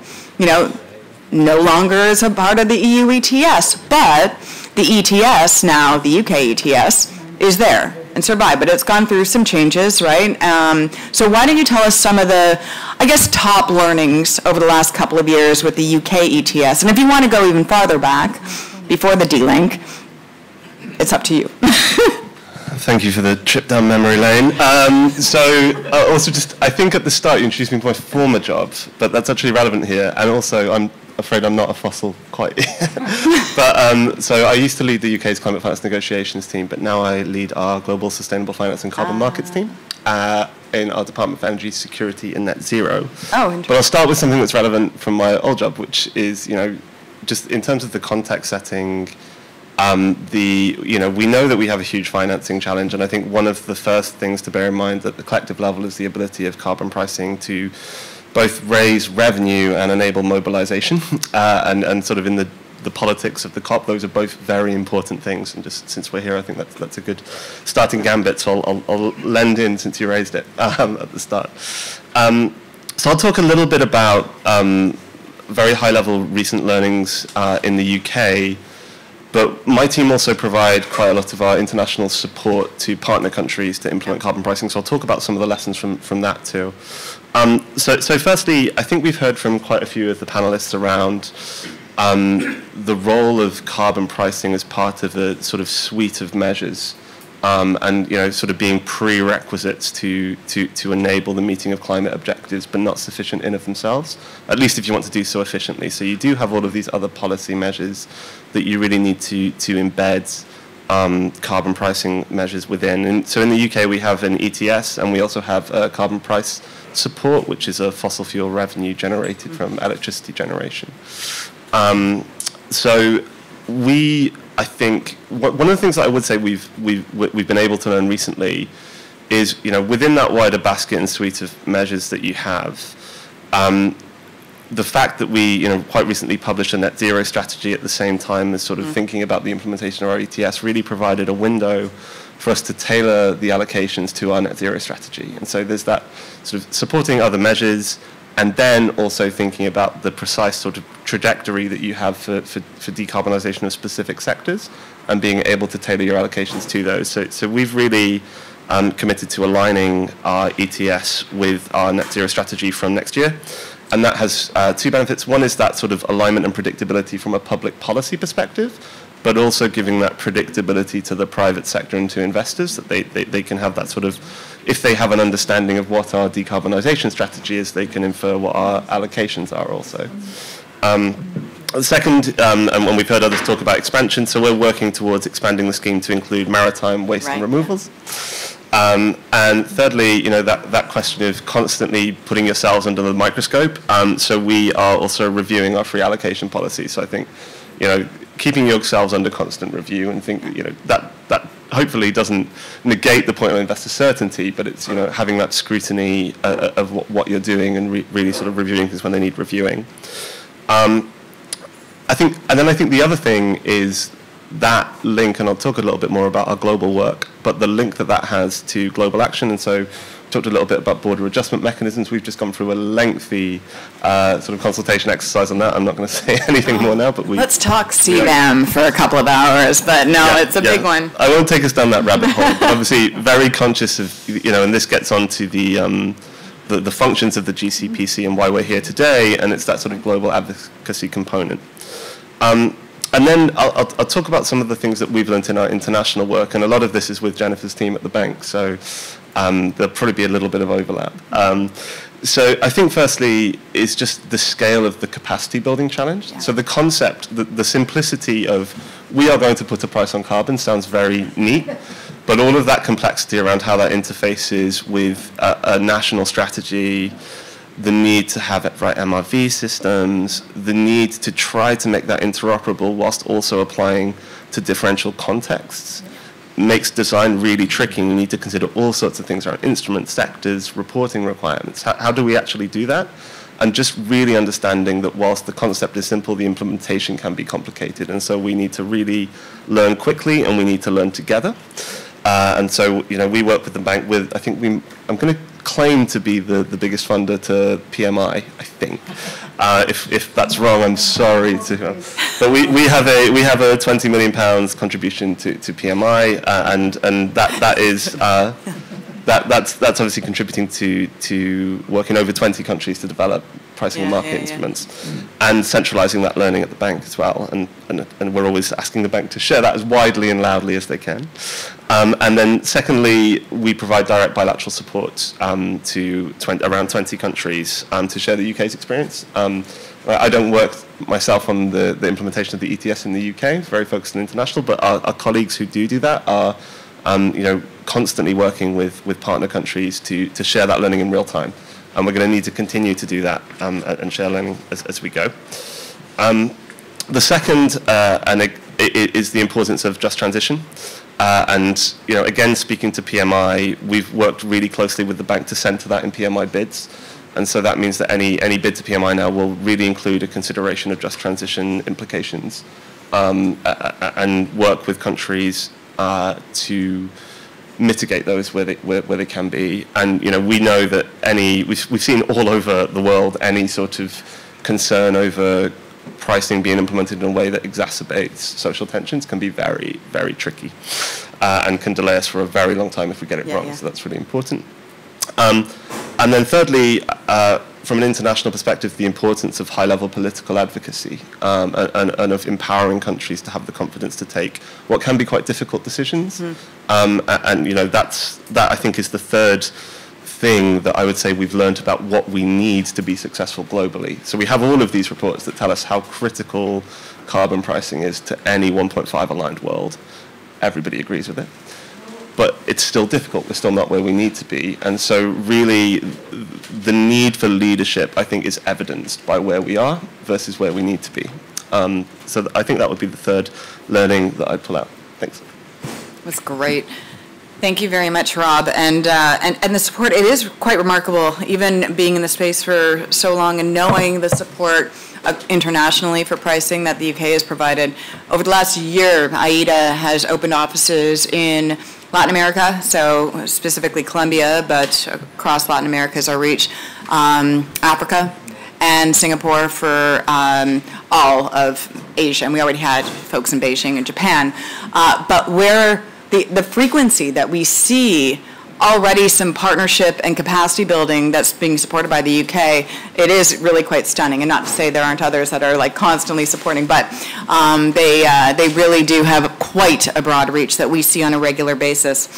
no longer is a part of the EU ETS, but the ETS now, the UK ETS, is there and survived, but it's gone through some changes, right? So why don't you tell us some of the, I guess, top learnings over the last couple of years with the UK ETS, and if you want to go even farther back, before the D-Link, it's up to you. Thank you for the trip down memory lane. Also I think at the start you introduced me to my former job, but that's actually relevant here, and also I'm afraid I'm not a fossil quite yet. But so I used to lead the UK's climate finance negotiations team, but now I lead our global sustainable finance and carbon markets team in our Department for Energy Security and Net Zero. Oh, interesting. But I'll start with something that's relevant from my old job, which is, just in terms of the context setting, we know that we have a huge financing challenge, and I think one of the first things to bear in mind at the collective level is the ability of carbon pricing to both raise revenue and enable mobilization, and sort of in the politics of the COP, those are both very important things. And just since we're here, I think that's a good starting gambit, so I'll lend in since you raised it at the start. So I'll talk a little bit about very high-level recent learnings in the UK, but my team also provide quite a lot of our international support to partner countries to implement carbon pricing, so I'll talk about some of the lessons from that too. So firstly, I think we've heard from quite a few of the panelists around the role of carbon pricing as part of a sort of suite of measures, and sort of being prerequisites to enable the meeting of climate objectives, but not sufficient in of themselves, at least if you want to do so efficiently. So you do have all of these other policy measures that you really need to embed carbon pricing measures within. And so in the UK we have an ETS, and we also have carbon price support, which is a fossil fuel revenue generated from electricity generation. So I think one of the things that I would say we've been able to learn recently is, within that wider basket and suite of measures that you have, the fact that we, quite recently published a net zero strategy at the same time as sort of thinking about the implementation of our ETS really provided a window for us to tailor the allocations to our net zero strategy. And so there's that sort of supporting other measures, and then also thinking about the precise sort of trajectory that you have for decarbonisation of specific sectors, and being able to tailor your allocations to those. So we've really committed to aligning our ETS with our net zero strategy from next year. And that has two benefits. One is that sort of alignment and predictability from a public policy perspective, but also giving that predictability to the private sector and to investors, that they can have that sort of, if they have an understanding of what our decarbonisation strategy is, they can infer what our allocations are also. The second, and when we've heard others talk about expansion, so we're working towards expanding the scheme to include maritime waste and removals. And thirdly, that question of constantly putting yourselves under the microscope. So we are also reviewing our free allocation policy. So I think, keeping yourselves under constant review, and think that hopefully doesn't negate the point of investor certainty, but it's having that scrutiny of what you're doing, and really sort of reviewing things when they need reviewing. I think the other thing is that link, and I'll talk a little bit more about our global work, but the link that has to global action. And so talked a little bit about border adjustment mechanisms. We've just gone through a lengthy sort of consultation exercise on that. I'm not going to say anything more now, but let's talk CBAM for a couple of hours, but no, it's a big one. I won't take us down that rabbit hole, but obviously very conscious of, and this gets onto the the functions of the GCPC and why we're here today, and it's that sort of global advocacy component. And then I'll talk about some of the things that we've learned in our international work, and a lot of this is with Jennifer's team at the bank, so there'll probably be a little bit of overlap. So I think firstly is just the scale of the capacity building challenge. Yeah. So the concept, the simplicity of we are going to put a price on carbon sounds very neat, but all of that complexity around how that interfaces with a national strategy, the need to have right MRV systems, the need to try to make that interoperable whilst also applying to differential contexts, makes design really tricky. You need to consider all sorts of things around instruments, sectors, reporting requirements. How do we actually do that? And just really understanding that whilst the concept is simple, the implementation can be complicated. And so we need to really learn quickly, and we need to learn together. And so, you know, we work with the bank with, I think I'm going to claim to be the biggest funder to PMI, I think. If that's wrong, I'm sorry to. But we have a £20 million contribution to PMI, and that is that's obviously contributing to work in over 20 countries to develop pricing and market instruments, and centralizing that learning at the bank as well. And we're always asking the bank to share that as widely and loudly as they can. And then secondly, we provide direct bilateral support to around 20 countries to share the UK's experience. I don't work myself on the implementation of the ETS in the UK. It's very focused on international, but our colleagues who do that are you know, constantly working with partner countries to share that learning in real time. And we're going to need to continue to do that and share learning as we go. The second is the importance of just transition. And you know, again, speaking to PMI, we've worked really closely with the bank to center that in PMI bids. And so that means that any bid to PMI now will really include a consideration of just transition implications, and work with countries to mitigate those where they can be. And you know, we know that we've seen all over the world any sort of concern over pricing being implemented in a way that exacerbates social tensions can be very, very tricky, and can delay us for a very long time if we get it wrong. So that's really important. And then thirdly, from an international perspective, the importance of high-level political advocacy, and of empowering countries to have the confidence to take what can be quite difficult decisions. And you know, that I think is the third thing that I would say we've learned about what we need to be successful globally. So we have all of these reports that tell us how critical carbon pricing is to any 1.5 aligned world. Everybody agrees with it. But it's still difficult. We're still not where we need to be. And so really the need for leadership, I think, is evidenced by where we are versus where we need to be. So I think that would be the third learning that I'd pull out. Thanks. That's great. Thank you very much, Rob. And the support, it is quite remarkable, even being in the space for so long and knowing the support internationally for pricing that the UK has provided. Over the last year, AIDA has opened offices in Latin America, so specifically Colombia, but across Latin America is our reach, Africa, and Singapore for all of Asia. And we already had folks in Beijing and Japan. But where the frequency that we see already some partnership and capacity building that's being supported by the UK, it is really quite stunning. And not to say there aren't others that are like constantly supporting, but they really do have quite a broad reach that we see on a regular basis.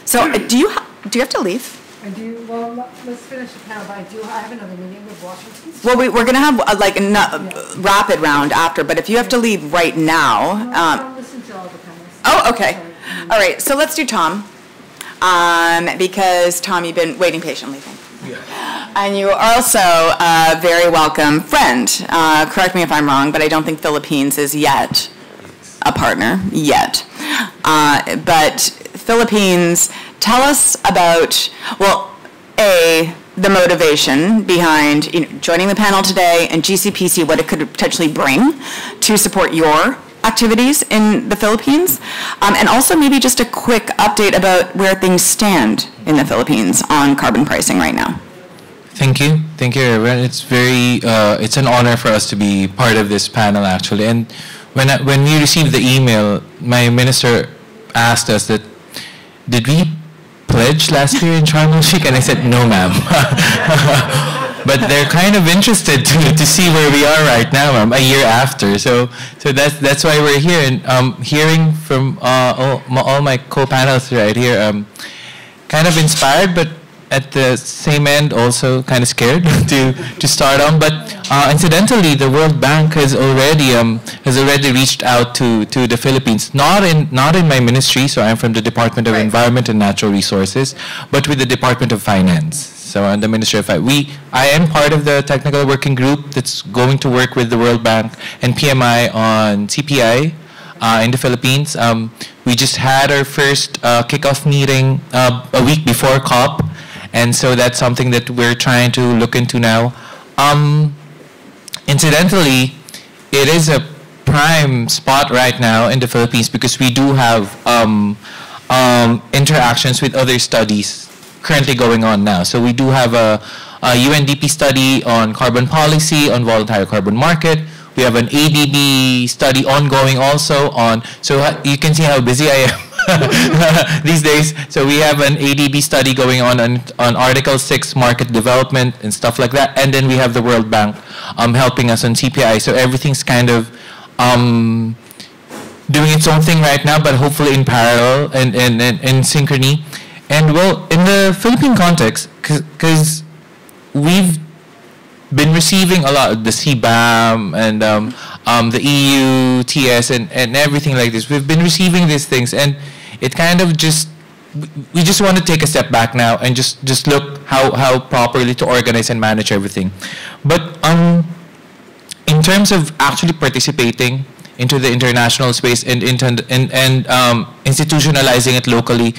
So do you have to leave? I do. Well, let's finish the panel, but I have another meeting with Washington. Well, we're going to have a rapid round after, but if you have to leave right now. I'll listen to all the panels. Oh, okay. All right, so let's do Tom. Because Tom, you've been waiting patiently. And you are also a very welcome friend. Correct me if I'm wrong, but I don't think Philippines is yet a partner, yet. But Philippines, tell us about, well, the motivation behind joining the panel today and GCPC, what it could potentially bring to support your activities in the Philippines, and also maybe just a quick update about where things stand in the Philippines on carbon pricing right now. Thank you, everyone. It's an honor for us to be part of this panel, actually. And when we received the email, my minister asked us that, did we pledge college last year in Sharm el-Sheikh? And I said, no, ma'am. But they're kind of interested to see where we are right now, a year after. So that's why we're here. And hearing from all my co-panelists right here, kind of inspired, but at the same end also kind of scared to start on. But incidentally, the World Bank has already reached out to the Philippines, not in my ministry. So I'm from the Department of Environment and Natural Resources, but with the Department of Finance. So on the Ministry of Finance, I am part of the technical working group that's going to work with the World Bank and PMI on CPI in the Philippines. We just had our first kickoff meeting a week before COP, and so that's something that we're trying to look into now. Incidentally, it is a prime spot right now in the Philippines because we do have interactions with other studies currently going on now. So we do have a UNDP study on carbon policy, on voluntary carbon market. We have an ADB study ongoing also on, so you can see how busy I am these days. So we have an ADB study going on Article 6 market development and stuff like that. And then we have the World Bank helping us on CPI. So everything's kind of doing its own thing right now, but hopefully in parallel and in synchrony. And well, in the Philippine context, because we've been receiving a lot of the CBAM and the EU, TS, and everything like this. We've been receiving these things, and it kind of we just want to take a step back now and just look how properly to organize and manage everything. But in terms of actually participating into the international space and institutionalizing it locally,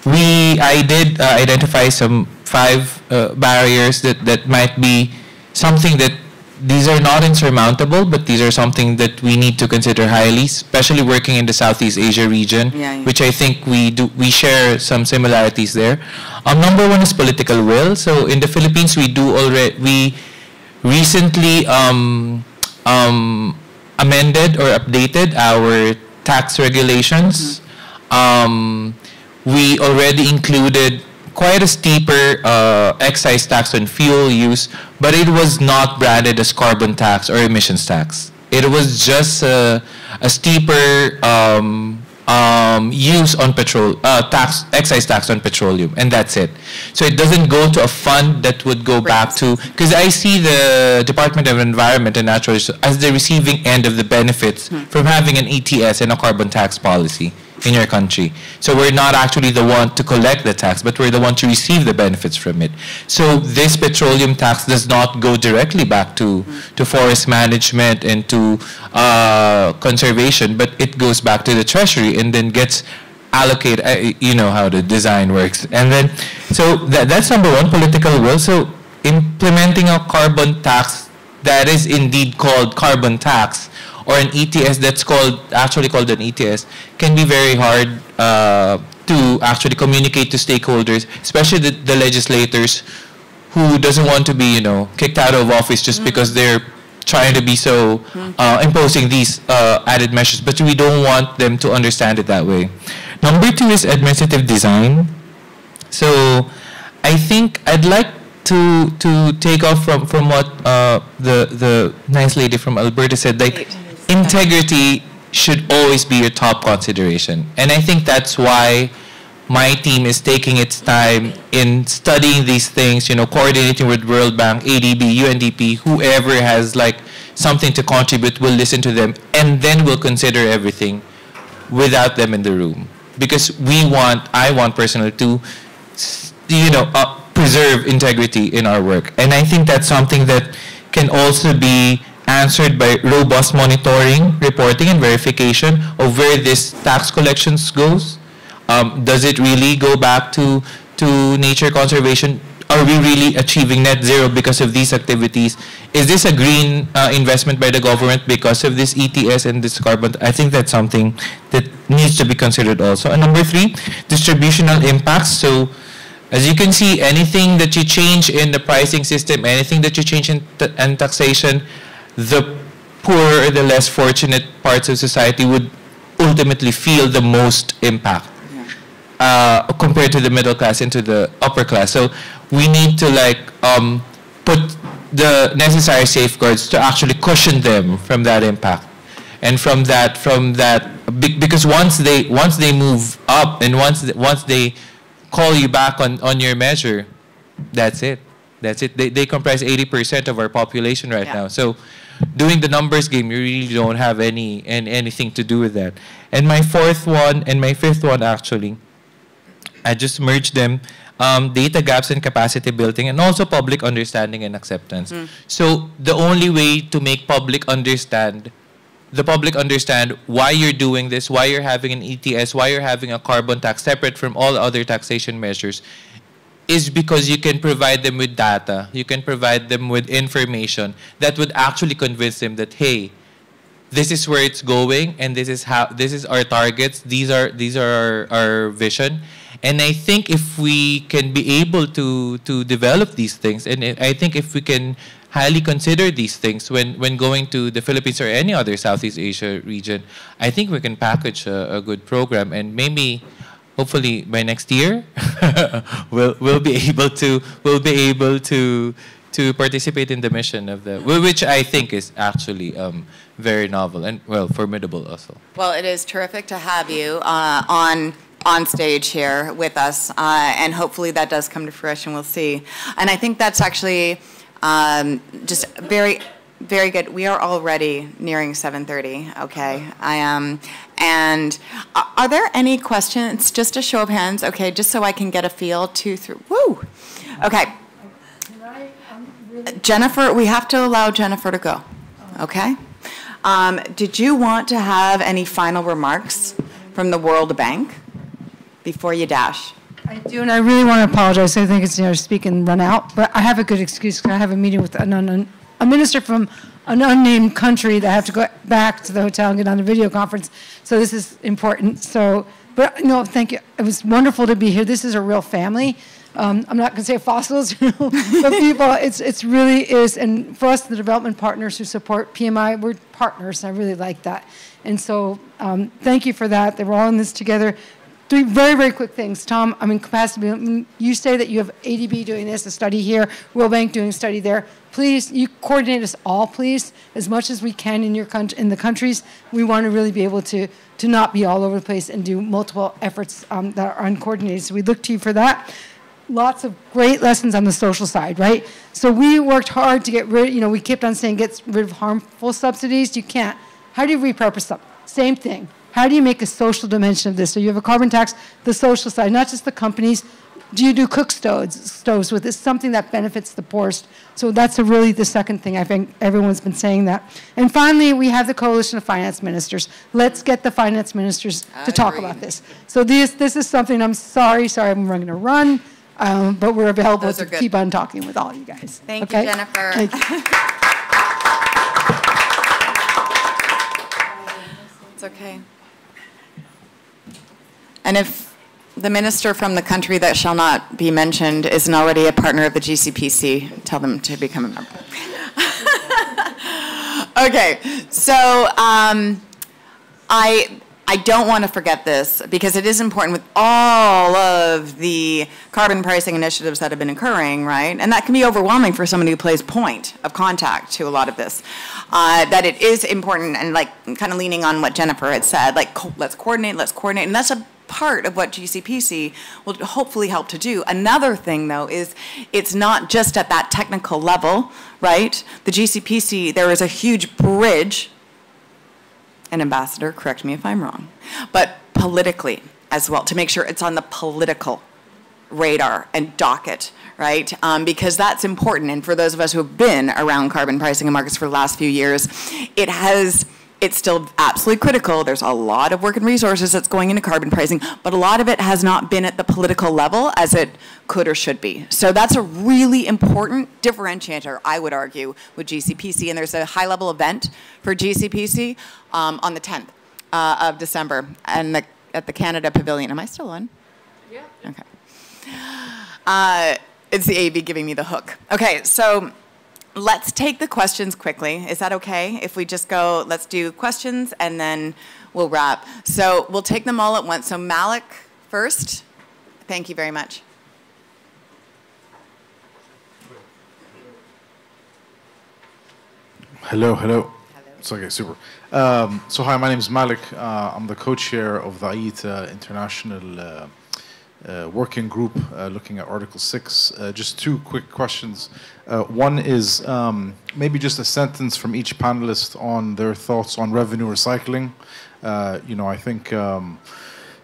I did identify some 5 barriers that might be something that these are not insurmountable, but these are something that we need to consider highly, especially working in the Southeast Asia region, which I think we share some similarities there. Number 1 is political will. So in the Philippines, we recently amended or updated our tax regulations. We already included quite a steeper excise tax on fuel use, but it was not branded as carbon tax or emissions tax. It was just a steeper use on excise tax on petroleum, and that's it. So it doesn't go to a fund that would go back to, because I see the Department of Environment and Natural Resources as the receiving end of the benefits from having an ETS and a carbon tax policy in your country. So we're not actually the one to collect the tax, but we're the one to receive the benefits from it. So this petroleum tax does not go directly back to forest management and to conservation, but it goes back to the treasury and then gets allocated. You know how the design works. And then, so that's number 1, political will. So implementing a carbon tax that is indeed called carbon tax, or an ETS that's actually called an ETS, can be very hard to actually communicate to stakeholders, especially the legislators who doesn't want to be, kicked out of office just because they're trying to be so imposing these added measures. But we don't want them to understand it that way. Number 2 is administrative design. So I think I'd like to take off from what the nice lady from Alberta said. Like, integrity should always be your top consideration. And I think that's why my team is taking its time in studying these things, coordinating with World Bank, ADB, UNDP, whoever has something to contribute, we'll listen to them, and then we'll consider everything without them in the room. Because I want personally to, preserve integrity in our work. And I think that's something that can also be answered by robust monitoring, reporting, and verification of where this tax collections goes. Does it really go back to nature conservation? Are we really achieving net zero because of these activities? Is this a green investment by the government because of this ETS and this carbon? I think that's something that needs to be considered also. And number 3, distributional impacts. So as you can see, anything that you change in the pricing system, anything that you change in taxation, the poorer or the less fortunate parts of society would ultimately feel the most impact. compared to the middle class into the upper class. So we need to put the necessary safeguards to actually cushion them from that impact, and from that because once they move up and once they call you back on your measure, that's it. They comprise 80% of our population right now. So doing the numbers game, you really don't have anything to do with that. And my fourth one and my fifth one, actually, I just merged them. Data gaps and capacity building, and also public understanding and acceptance. So the only way to make the public understand why you're doing this, why you're having an ETS, why you're having a carbon tax separate from all other taxation measures, is because you can provide them with data, you can provide them with information that would actually convince them that, hey, this is where it's going, and this is our targets, these are our vision. And I think if we can be able to develop these things, and I think if we can highly consider these things when going to the Philippines or any other Southeast Asia region, I think we can package a good program, and maybe, hopefully, by next year, we'll be able to participate in the mission of which I think is actually very novel and formidable also. Well, it is terrific to have you on stage here with us, and hopefully that does come to fruition. We'll see. And I think that's actually just very, very good. We are already nearing 7:30. Okay, I am. And are there any questions? Just a show of hands. Okay, just so I can get a feel. 2, 3. Woo. Okay. Jennifer, we have to allow Jennifer to go. Okay. Did you want to have any final remarks from the World Bank before you dash? I do, and I really want to apologize. I think it's speak and run out, but I have a good excuse because I have a meeting with a minister from an unnamed country that I have to go back to the hotel and get on a video conference. So this is important. So, but no, thank you. It was wonderful to be here. This is a real family. I'm not going to say fossils, but people. It's really is, and for us, the development partners who support PMI, we're partners. And I really like that, and so thank you for that. They were all in this together. 3 very, very quick things. Tom, capacity building. You say that you have ADB doing this, a study here, World Bank doing a study there. Please, you coordinate us all, please, as much as we can in the countries. We want to really be able to not be all over the place and do multiple efforts that are uncoordinated. So we look to you for that. Lots of great lessons on the social side, right? So we worked hard to get rid, we kept on saying get rid of harmful subsidies. You can't. How do you repurpose them? Same thing. How do you make a social dimension of this? So you have a carbon tax, the social side, not just the companies. Do you do cook stoves with this? Something that benefits the poorest. So that's really the second thing. I think everyone's been saying that. And finally, we have the Coalition of Finance Ministers. Let's get the finance ministers to talk about this. So this is something, I'm sorry I'm going to run, but we're available to keep on talking with all you guys. Thank you, Jennifer. Thank you. It's okay. And if the minister from the country that shall not be mentioned isn't already a partner of the GCPC, tell them to become a member. Okay, so I don't want to forget this because it is important with all of the carbon pricing initiatives that have been occurring, right? And that can be overwhelming for somebody who plays point of contact to a lot of this. That it is important, and kind of leaning on what Jennifer had said, let's coordinate, and that's a part of what GCPC will hopefully help to do. Another thing, though, is it's not just at that technical level, right? The GCPC, there is a huge bridge, and Ambassador, correct me if I'm wrong, but politically as well, to make sure it's on the political radar and docket, right? Because that's important, and for those of us who have been around carbon pricing and markets for the last few years, it's still absolutely critical. There's a lot of work and resources that's going into carbon pricing, but a lot of it has not been at the political level as it could or should be. So that's a really important differentiator, I would argue, with GCPC. And there's a high-level event for GCPC on the 10th of December at the Canada Pavilion. Am I still on? Yeah. Okay. It's the AV giving me the hook. Okay, so let's take the questions quickly. Is that okay? If we just go, let's do questions and then we'll wrap. So we'll take them all at once. So Malik first, Thank you very much. Hello, hello. It's okay, super. So hi, my name is Malik. I'm the co-chair of the AITA International Working Group looking at Article 6. Just two quick questions. One is maybe just a sentence from each panelist on their thoughts on revenue recycling. I think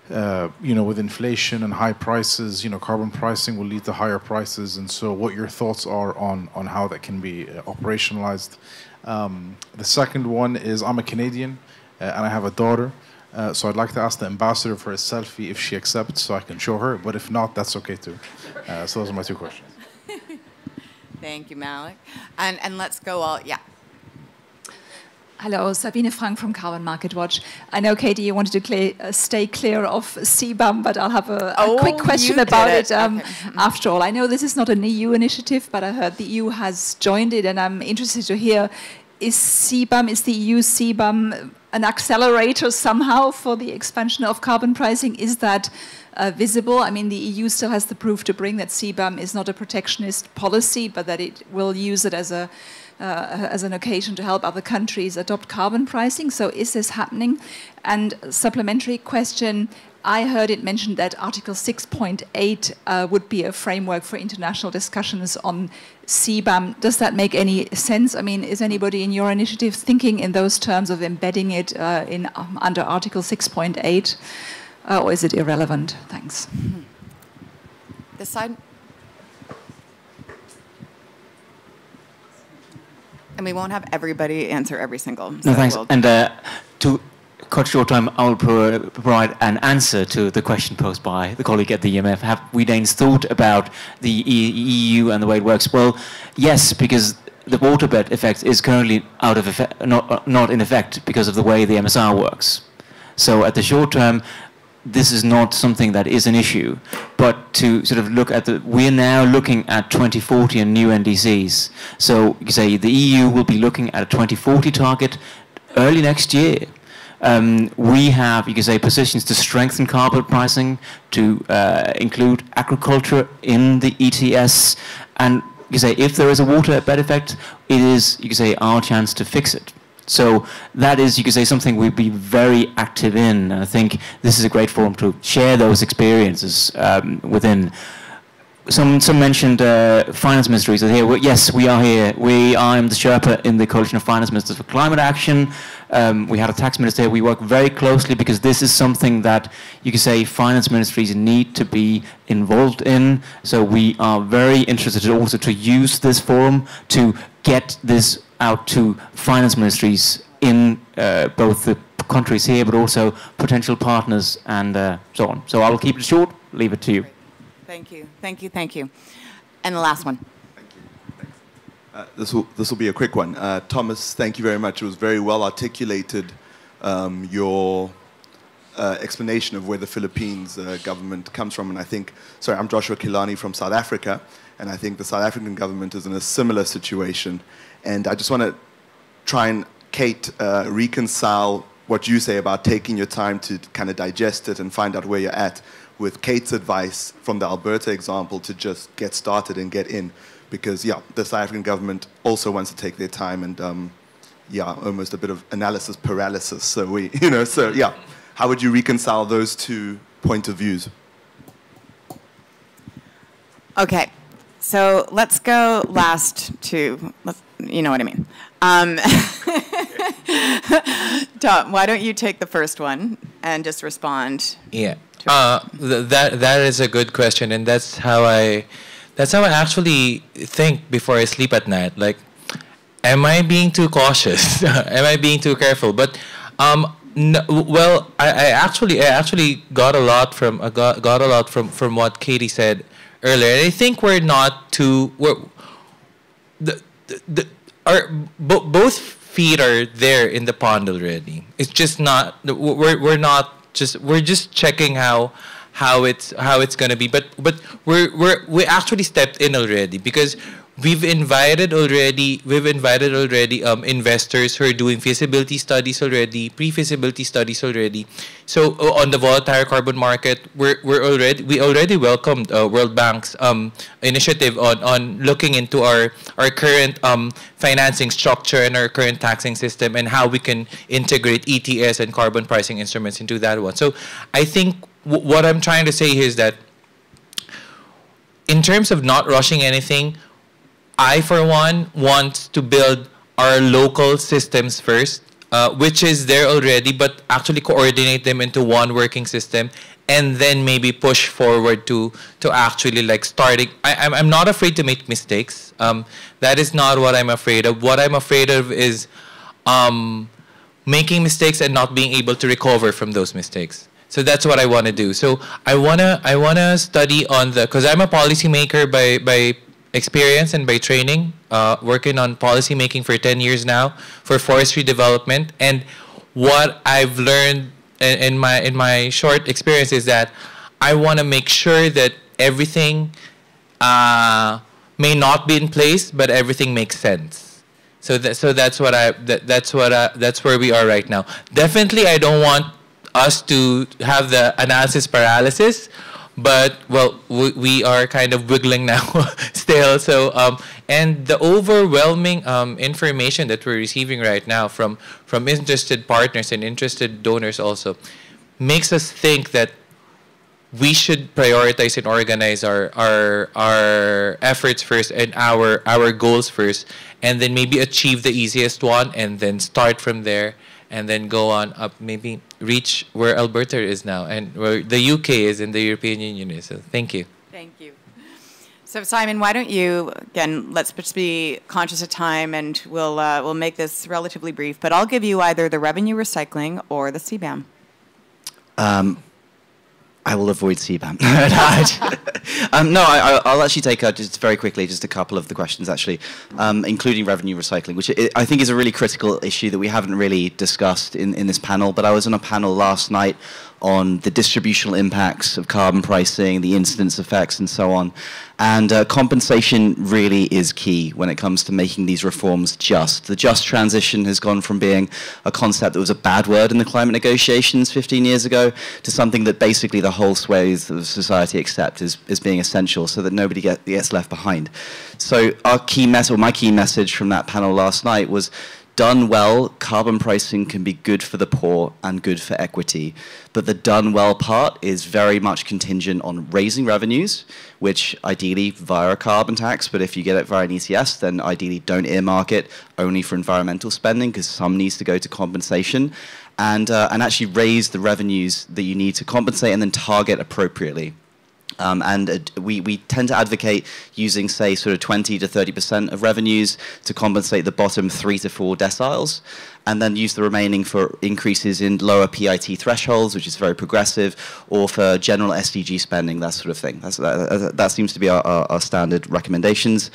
with inflation and high prices, carbon pricing will lead to higher prices, and so what your thoughts are on how that can be operationalized. The second one is I'm a Canadian and I have a daughter, so I'd like to ask the ambassador for a selfie if she accepts, so I can show her, but if not, that's okay too. So those are my two questions. Thank you, Malik. And let's go all, yeah. Hello, Sabine Frank from Carbon Market Watch. I know, Katie, you wanted to stay clear of CBAM, but I'll have a quick question about it. Okay. After all, I know this is not an EU initiative, but I heard the EU has joined it, and I'm interested to hear, is the EU CBAM an accelerator somehow for the expansion of carbon pricing? Is that visible? I mean, the EU still has the proof to bring that CBAM is not a protectionist policy, but that it will use it as an occasion to help other countries adopt carbon pricing. So is this happening? And supplementary question, I heard it mentioned that Article 6.8 would be a framework for international discussions on CBAM. Does that make any sense? I mean, is anybody in your initiative thinking in those terms of embedding it under Article 6.8? Or is it irrelevant? Thanks. This side. And we won't have everybody answer every single. No, thanks. And to cut short time, I will provide an answer to the question posed by the colleague at the EMF. Have we Danes thought about the EU and the way it works? Well, yes, because the waterbed effect is currently out of effect, not in effect because of the way the MSR works. So at the short term, this is not something that is an issue, but to sort of look at we're now looking at 2040 and new NDCs. So you say the EU will be looking at a 2040 target early next year. We have, you can say, positions to strengthen carbon pricing, to include agriculture in the ETS, and you can say if there is a waterbed effect, it is, you can say, our chance to fix it. So that is, you could say, something we'd be very active in. And I think this is a great forum to share those experiences within. Some mentioned finance ministries are here. Well, yes, we are here. I'm the Sherpa in the Coalition of Finance Ministers for Climate Action. We had a tax minister here. We work very closely because this is something that you could say finance ministries need to be involved in. So we are very interested also to use this forum to get this out to finance ministries in both the countries here, but also potential partners and so on. So I will keep it short, leave it to you. Great. Thank you, thank you, thank you. And the last one. Thank you. Thanks. This will be a quick one. Thomas, thank you very much. It was very well articulated, your explanation of where the Philippines government comes from. And I think, sorry, I'm Joshua Kilani from South Africa, and I think the South African government is in a similar situation. And I just want to try and, Kate, reconcile what you say about taking your time to kind of digest it and find out where you're at with Kate's advice from the Alberta example to just get started and get in. Because, yeah, the South African government also wants to take their time and, yeah, almost a bit of analysis paralysis. So we, so yeah, how would you reconcile those two point of views? Okay, so let's go last to, you know what I mean. Tom, why don't you take the first one and just respond? Yeah, that is a good question, and that's how I actually think before I sleep at night. Like, am I being too cautious? Am I being too careful? But no, well, I actually got a lot from what Katie said earlier. And I think we're not too. Both feet are there in the pond already. It's just not. We're just checking how it's gonna be. But we actually stepped in already because we've invited already investors who are doing feasibility studies already, pre-feasibility studies already. So on the volatile carbon market, we already welcomed World Bank's initiative on looking into our current financing structure and our current taxing system and how we can integrate ETS and carbon pricing instruments into that one. So I think what I'm trying to say here is that in terms of not rushing anything, I, for one, want to build our local systems first, which is there already, but actually coordinate them into one working system, and then maybe push forward to actually like starting. I'm not afraid to make mistakes. That is not what I'm afraid of. What I'm afraid of is making mistakes and not being able to recover from those mistakes. So that's what I want to do. So I wanna study on because I'm a policymaker by experience and by training, working on policy making for 10 years now for forestry development. And what I've learned in my short experience is that I want to make sure that everything may not be in place, but everything makes sense. So that's where we are right now. Definitely, I don't want us to have the analysis paralysis. But, well, we are kind of wiggling now still. So, and the overwhelming information that we're receiving right now from interested partners and interested donors also makes us think that we should prioritize and organize our efforts first and our goals first, and then maybe achieve the easiest one and then start from there. And then go on up, maybe reach where Alberta is now and where the UK is and the European Union is. So thank you. Thank you. So Simon, why don't you, again, let's just be conscious of time and we'll make this relatively brief, but I'll give you either the revenue recycling or the CBAM. I will avoid CBAM. No, I'll actually take just very quickly just a couple of the questions actually, including revenue recycling, which I think is a really critical issue that we haven't really discussed in this panel. But I was on a panel last night on the distributional impacts of carbon pricing, the incidence effects, and so on. And compensation really is key when it comes to making these reforms just. The just transition has gone from being a concept that was a bad word in the climate negotiations 15 years ago to something that basically the whole swathes of society accept as being essential so that nobody gets left behind. So our key message, or my key message from that panel last night was, done well, carbon pricing can be good for the poor and good for equity. But the done well part is very much contingent on raising revenues, which ideally via a carbon tax, but if you get it via an ETS, then ideally don't earmark it only for environmental spending, because some needs to go to compensation, and actually raise the revenues that you need to compensate and then target appropriately. We tend to advocate using, say, sort of 20 to 30% of revenues to compensate the bottom 3 to 4 deciles, and then use the remaining for increases in lower PIT thresholds, which is very progressive, or for general SDG spending, that sort of thing. That seems to be our standard recommendations.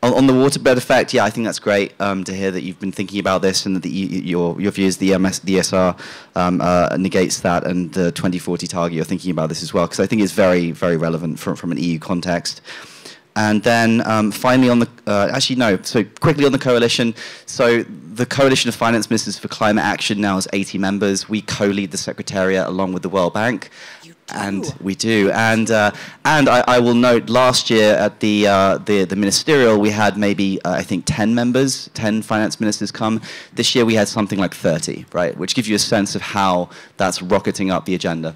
On the waterbed effect, yeah, I think that's great to hear that you've been thinking about this and that your views, the ESR negates that, and the 2040 target, you're thinking about this as well, because I think it's very, very relevant from an EU context. And then finally on the, actually no, so quickly on the coalition. So the Coalition of Finance Ministers for Climate Action now has 80 members. We co-lead the Secretariat along with the World Bank. And we do, and I will note, last year at the ministerial we had maybe I think 10 members, 10 finance ministers come. This year we had something like 30, right? Which gives you a sense of how that's rocketing up the agenda.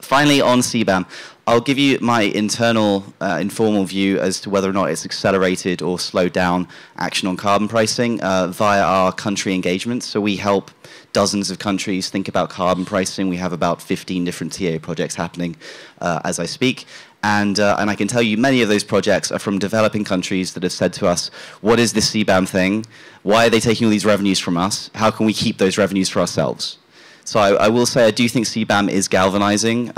Finally, on CBAM, I'll give you my internal informal view as to whether or not it's accelerated or slowed down action on carbon pricing via our country engagements. So we help dozens of countries think about carbon pricing. We have about 15 different TA projects happening as I speak. And I can tell you many of those projects are from developing countries that have said to us, what is this CBAM thing? Why are they taking all these revenues from us? How can we keep those revenues for ourselves? So I will say I do think CBAM is galvanizing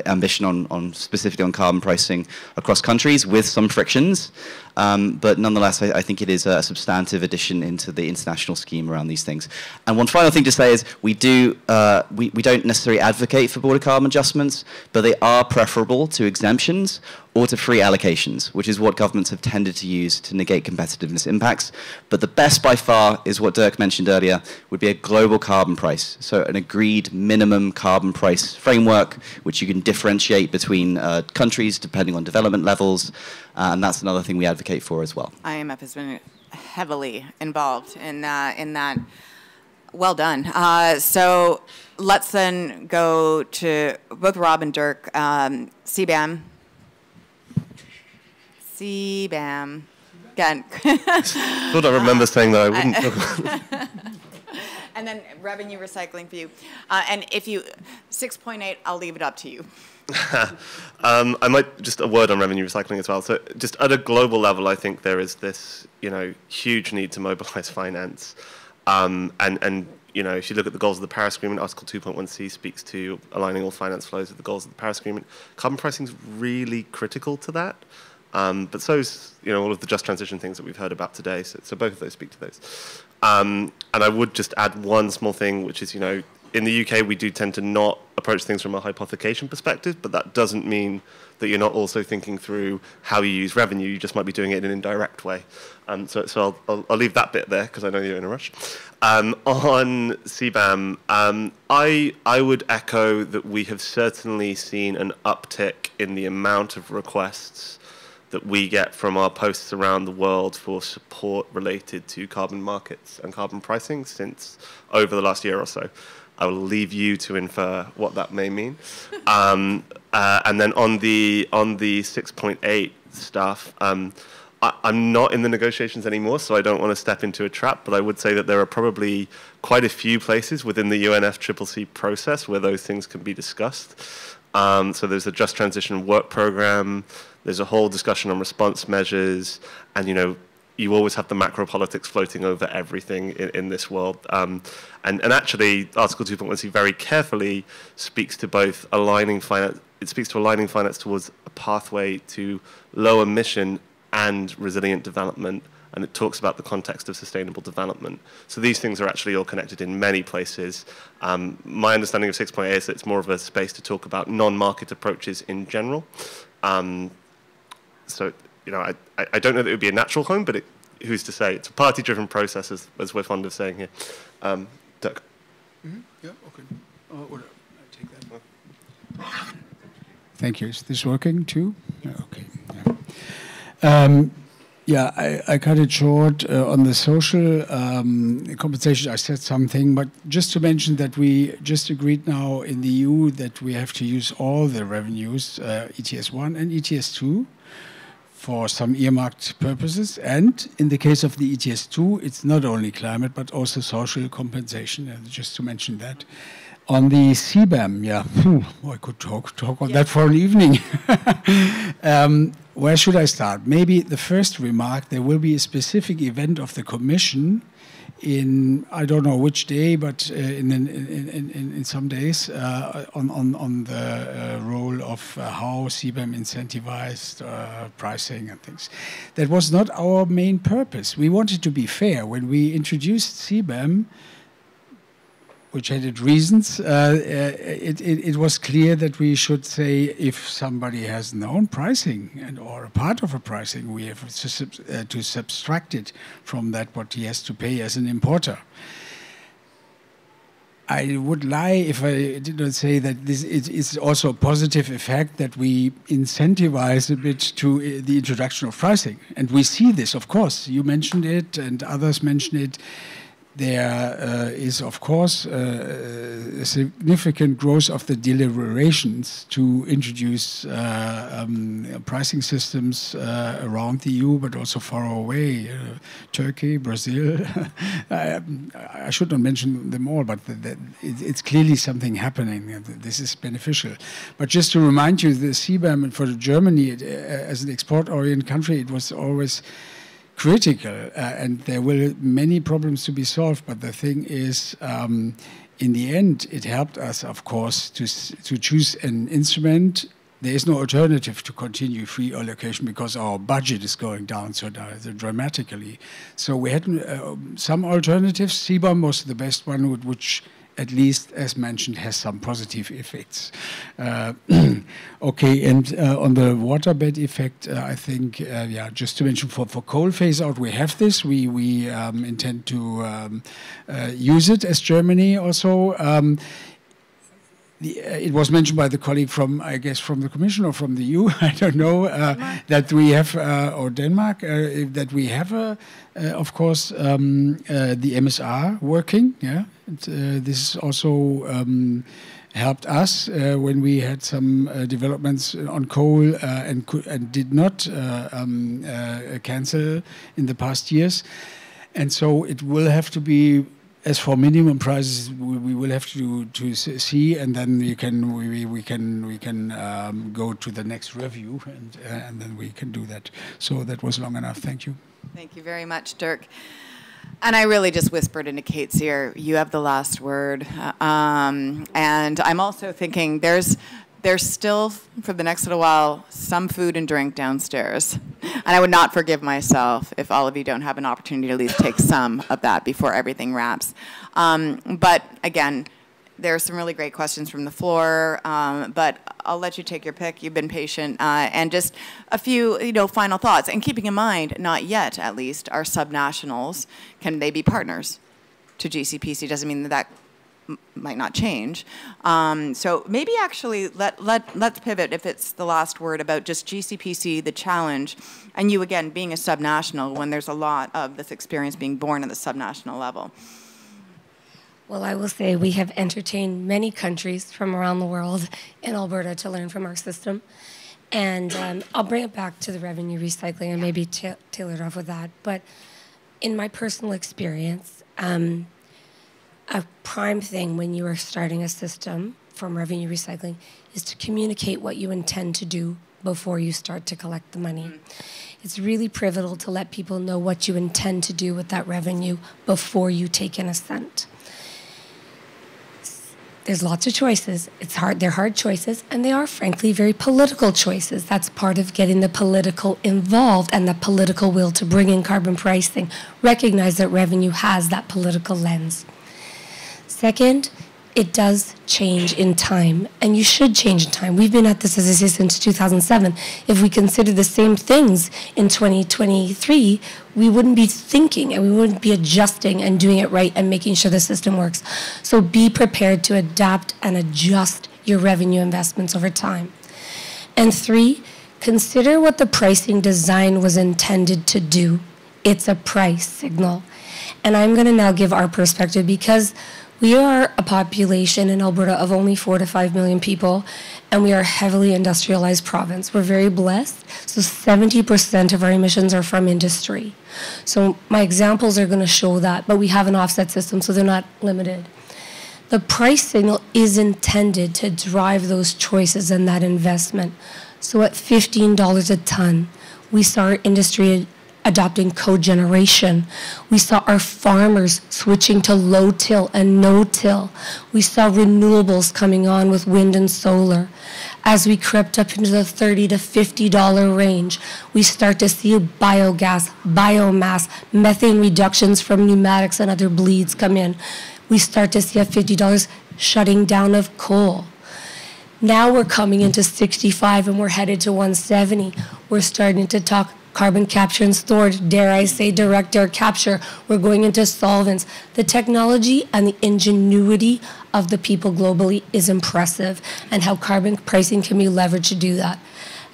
ambition specifically on carbon pricing across countries with some frictions. But nonetheless, I think it is a substantive addition into the international scheme around these things. And one final thing to say is we don't necessarily advocate for border carbon adjustments, but they are preferable to exemptions or to free allocations, which is what governments have tended to use to negate competitiveness impacts. But the best by far is what Dirk mentioned earlier, would be a global carbon price. So an agreed minimum carbon price framework, which you can differentiate between countries depending on development levels. And that's another thing we advocate for as well. IMF has been heavily involved in that. Well done. So let's then go to both Rob and Dirk. CBAM. CBAM. Again. Thought I remember saying that I wouldn't. And then revenue recycling for you. And if you, 6.8, I'll leave it up to you. I might just a word on revenue recycling as well. So just at a global level, I think there is this, huge need to mobilize finance. And if you look at the goals of the Paris Agreement, Article 2.1c speaks to aligning all finance flows with the goals of the Paris Agreement. Carbon pricing is really critical to that. But so is, all of the just transition things that we've heard about today. So both of those speak to those. And I would just add one small thing, which is, in the UK, we do tend to not approach things from a hypothecation perspective, but that doesn't mean that you're not also thinking through how you use revenue. You just might be doing it in an indirect way. So I'll leave that bit there because I know you're in a rush. On CBAM, I would echo that we have certainly seen an uptick in the amount of requests that we get from our posts around the world for support related to carbon markets and carbon pricing since over the last year or so. I will leave you to infer what that may mean. And then on the 6.8 stuff, I'm not in the negotiations anymore, so I don't want to step into a trap, but I would say that there are probably quite a few places within the UNFCCC process where those things can be discussed. So there's a Just Transition Work Program, there's a whole discussion on response measures, and you always have the macro politics floating over everything in this world. And actually, Article 2.1c very carefully speaks to both aligning finance, it speaks to aligning finance towards a pathway to low emission and resilient development, and it talks about the context of sustainable development. So these things are actually all connected in many places. My understanding of 6.8 is that it's more of a space to talk about non-market approaches in general. So, I don't know that it would be a natural home, but who's to say? It's a party-driven process, as we're fond of saying here. Dirk. Mm-hmm. Yeah, okay. I take that. Thank you. Is this working too? Yeah, okay. Yeah. I cut it short on the social compensation. I said something, but just to mention that we just agreed now in the EU that we have to use all the revenues, ETS1 and ETS2, for some earmarked purposes. And in the case of the ETS2, it's not only climate, but also social compensation, just to mention that. On the CBAM, yeah, I could talk on that for an evening. Where should I start? Maybe the first remark, there will be a specific event of the Commission in, I don't know which day, but in some days, on the role of how CBAM incentivized pricing and things. That was not our main purpose. We wanted to be fair. When we introduced CBAM, which had its reasons, it was clear that we should say if somebody has known pricing or a part of a pricing, we have to subtract it from that what he has to pay as an importer. I would lie if I did not say that this is also a positive effect that we incentivize a bit to the introduction of pricing. And we see this, of course. You mentioned it and others mentioned it. There is, of course, a significant growth of the deliberations to introduce pricing systems around the EU, but also far away, Turkey, Brazil. I should not mention them all, but it's clearly something happening. This is beneficial. But just to remind you, the CBAM for Germany, as an export-oriented country, it was always critical, and there were many problems to be solved. But the thing is, in the end, it helped us, of course, to choose an instrument there is no alternative to continue free allocation because our budget is going down so dramatically. So we had some alternatives. CBAM was the best one, which at least, as mentioned, has some positive effects. Okay, and on the waterbed effect, I think, yeah, just to mention, for coal phase-out, we have this. We intend to use it as Germany also. It was mentioned by the colleague from, I guess, from the Commission or from the EU, I don't know, that we have, or Denmark, that we have, of course, the MSR working. Yeah, this also helped us when we had some developments on coal and did not cancel in the past years, and so it will have to be. As for minimum prices, we will have to see, and then we can go to the next review, and then we can do that. So that was long enough. Thank you. Thank you very much, Dirk. And I really just whispered into Kate's ear, you have the last word. And I'm also thinking there's still, for the next little while, some food and drink downstairs. And I would not forgive myself if all of you don't have an opportunity to at least take some of that before everything wraps. But again, there are some really great questions from the floor, but I'll let you take your pick. You've been patient. And just a few final thoughts. And keeping in mind, not yet at least, are subnationals, can they be partners to GCPC? Doesn't mean that might not change. So maybe actually let's pivot, if it's the last word, about just GCPC, the challenge, and you again being a subnational when there's a lot of this experience being born at the subnational level. Well, I will say we have entertained many countries from around the world in Alberta to learn from our system. And I'll bring it back to the revenue recycling and maybe tailor it off with that. But in my personal experience, a prime thing when you are starting a system from revenue recycling is to communicate what you intend to do before you start to collect the money. It's really pivotal to let people know what you intend to do with that revenue before you take in a cent. There's lots of choices. It's hard. They're hard choices, and they are, frankly, very political choices. That's part of getting the political involved and the political will to bring in carbon pricing. Recognize that revenue has that political lens. Second, it does change in time, and you should change in time. We've been at this, as I say, since 2007. If we consider the same things in 2023, we wouldn't be thinking and we wouldn't be adjusting and doing it right and making sure the system works. So be prepared to adapt and adjust your revenue investments over time. And three, consider what the pricing design was intended to do. It's a price signal. And I'm going to now give our perspective, because we are a population in Alberta of only 4 to 5 million people, and we are a heavily industrialized province. We're very blessed. So 70% of our emissions are from industry. So my examples are going to show that, but we have an offset system, so they're not limited. The price signal is intended to drive those choices and that investment. So at $15 a ton, we saw our industry adopting cogeneration. We saw our farmers switching to low-till and no-till. We saw renewables coming on with wind and solar. As we crept up into the $30 to $50 range, we start to see biogas, biomass, methane reductions from pneumatics and other bleeds come in. We start to see at $50 shutting down of coal. Now we're coming into 65 and we're headed to 170. We're starting to talk carbon capture and storage, dare I say direct air capture. We're going into solvents. The technology and the ingenuity of the people globally is impressive, and how carbon pricing can be leveraged to do that.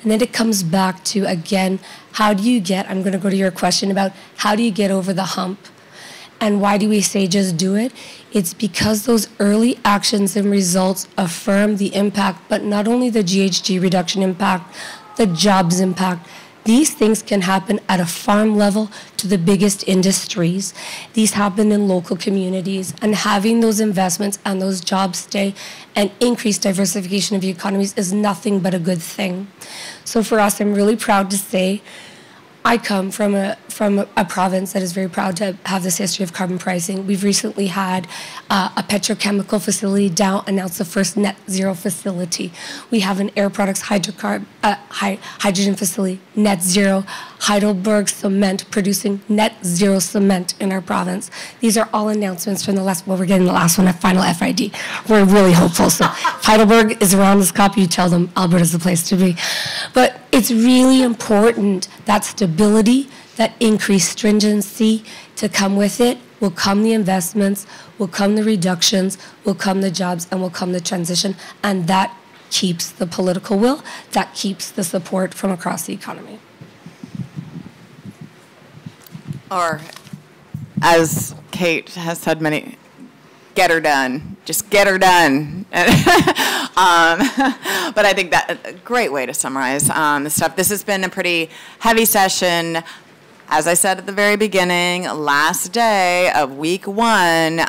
And then it comes back to, again, how do you get, I'm going to go to your question about how do you get over the hump? And why do we say just do it? It's because those early actions and results affirm the impact, but not only the GHG reduction impact, the jobs impact. These things can happen at a farm level to the biggest industries. These happen in local communities, and having those investments and those jobs stay and increase diversification of the economies is nothing but a good thing. So for us, I'm really proud to say I come from a province that is very proud to have this history of carbon pricing. We've recently had a petrochemical facility down announce the first net zero facility. We have an air products hydrogen facility, net zero. Heidelberg Cement producing net zero cement in our province. These are all announcements from the last, well, we're getting the last one at final FID. We're really hopeful. So if Heidelberg is around this COP, you tell them Alberta's the place to be. But it's really important that stability, that increased stringency to come with it. Will come the investments, will come the reductions, will come the jobs, and will come the transition. And that keeps the political will, that keeps the support from across the economy. Or, as Kate has said many, get her done. Just get her done. But I think that's a great way to summarize the stuff. This has been a pretty heavy session. As I said at the very beginning, last day of week 1,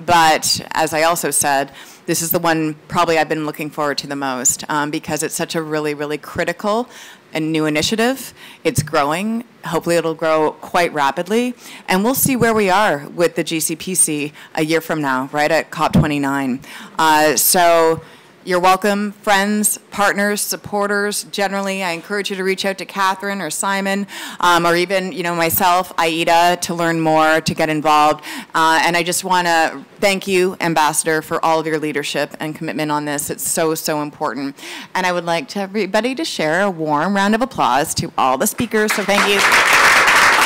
but as I also said, this is the one probably I've been looking forward to the most because it's such a really, really critical and new initiative. It's growing. Hopefully it'll grow quite rapidly. And we'll see where we are with the GCPC a year from now, right at COP29. So you're welcome, friends, partners, supporters. Generally, I encourage you to reach out to Catherine or Simon, or even myself, Aida, to learn more, to get involved. And I just want to thank you, Ambassador, for all of your leadership and commitment on this. It's so, so important. And I would like to everybody to share a warm round of applause to all the speakers. So thank you,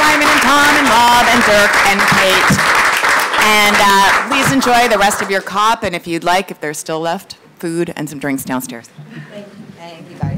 Simon and Tom and Rob and Dirk and Kate. And please enjoy the rest of your COP. And if you'd like, if there's still left, food and some drinks downstairs. Thank you.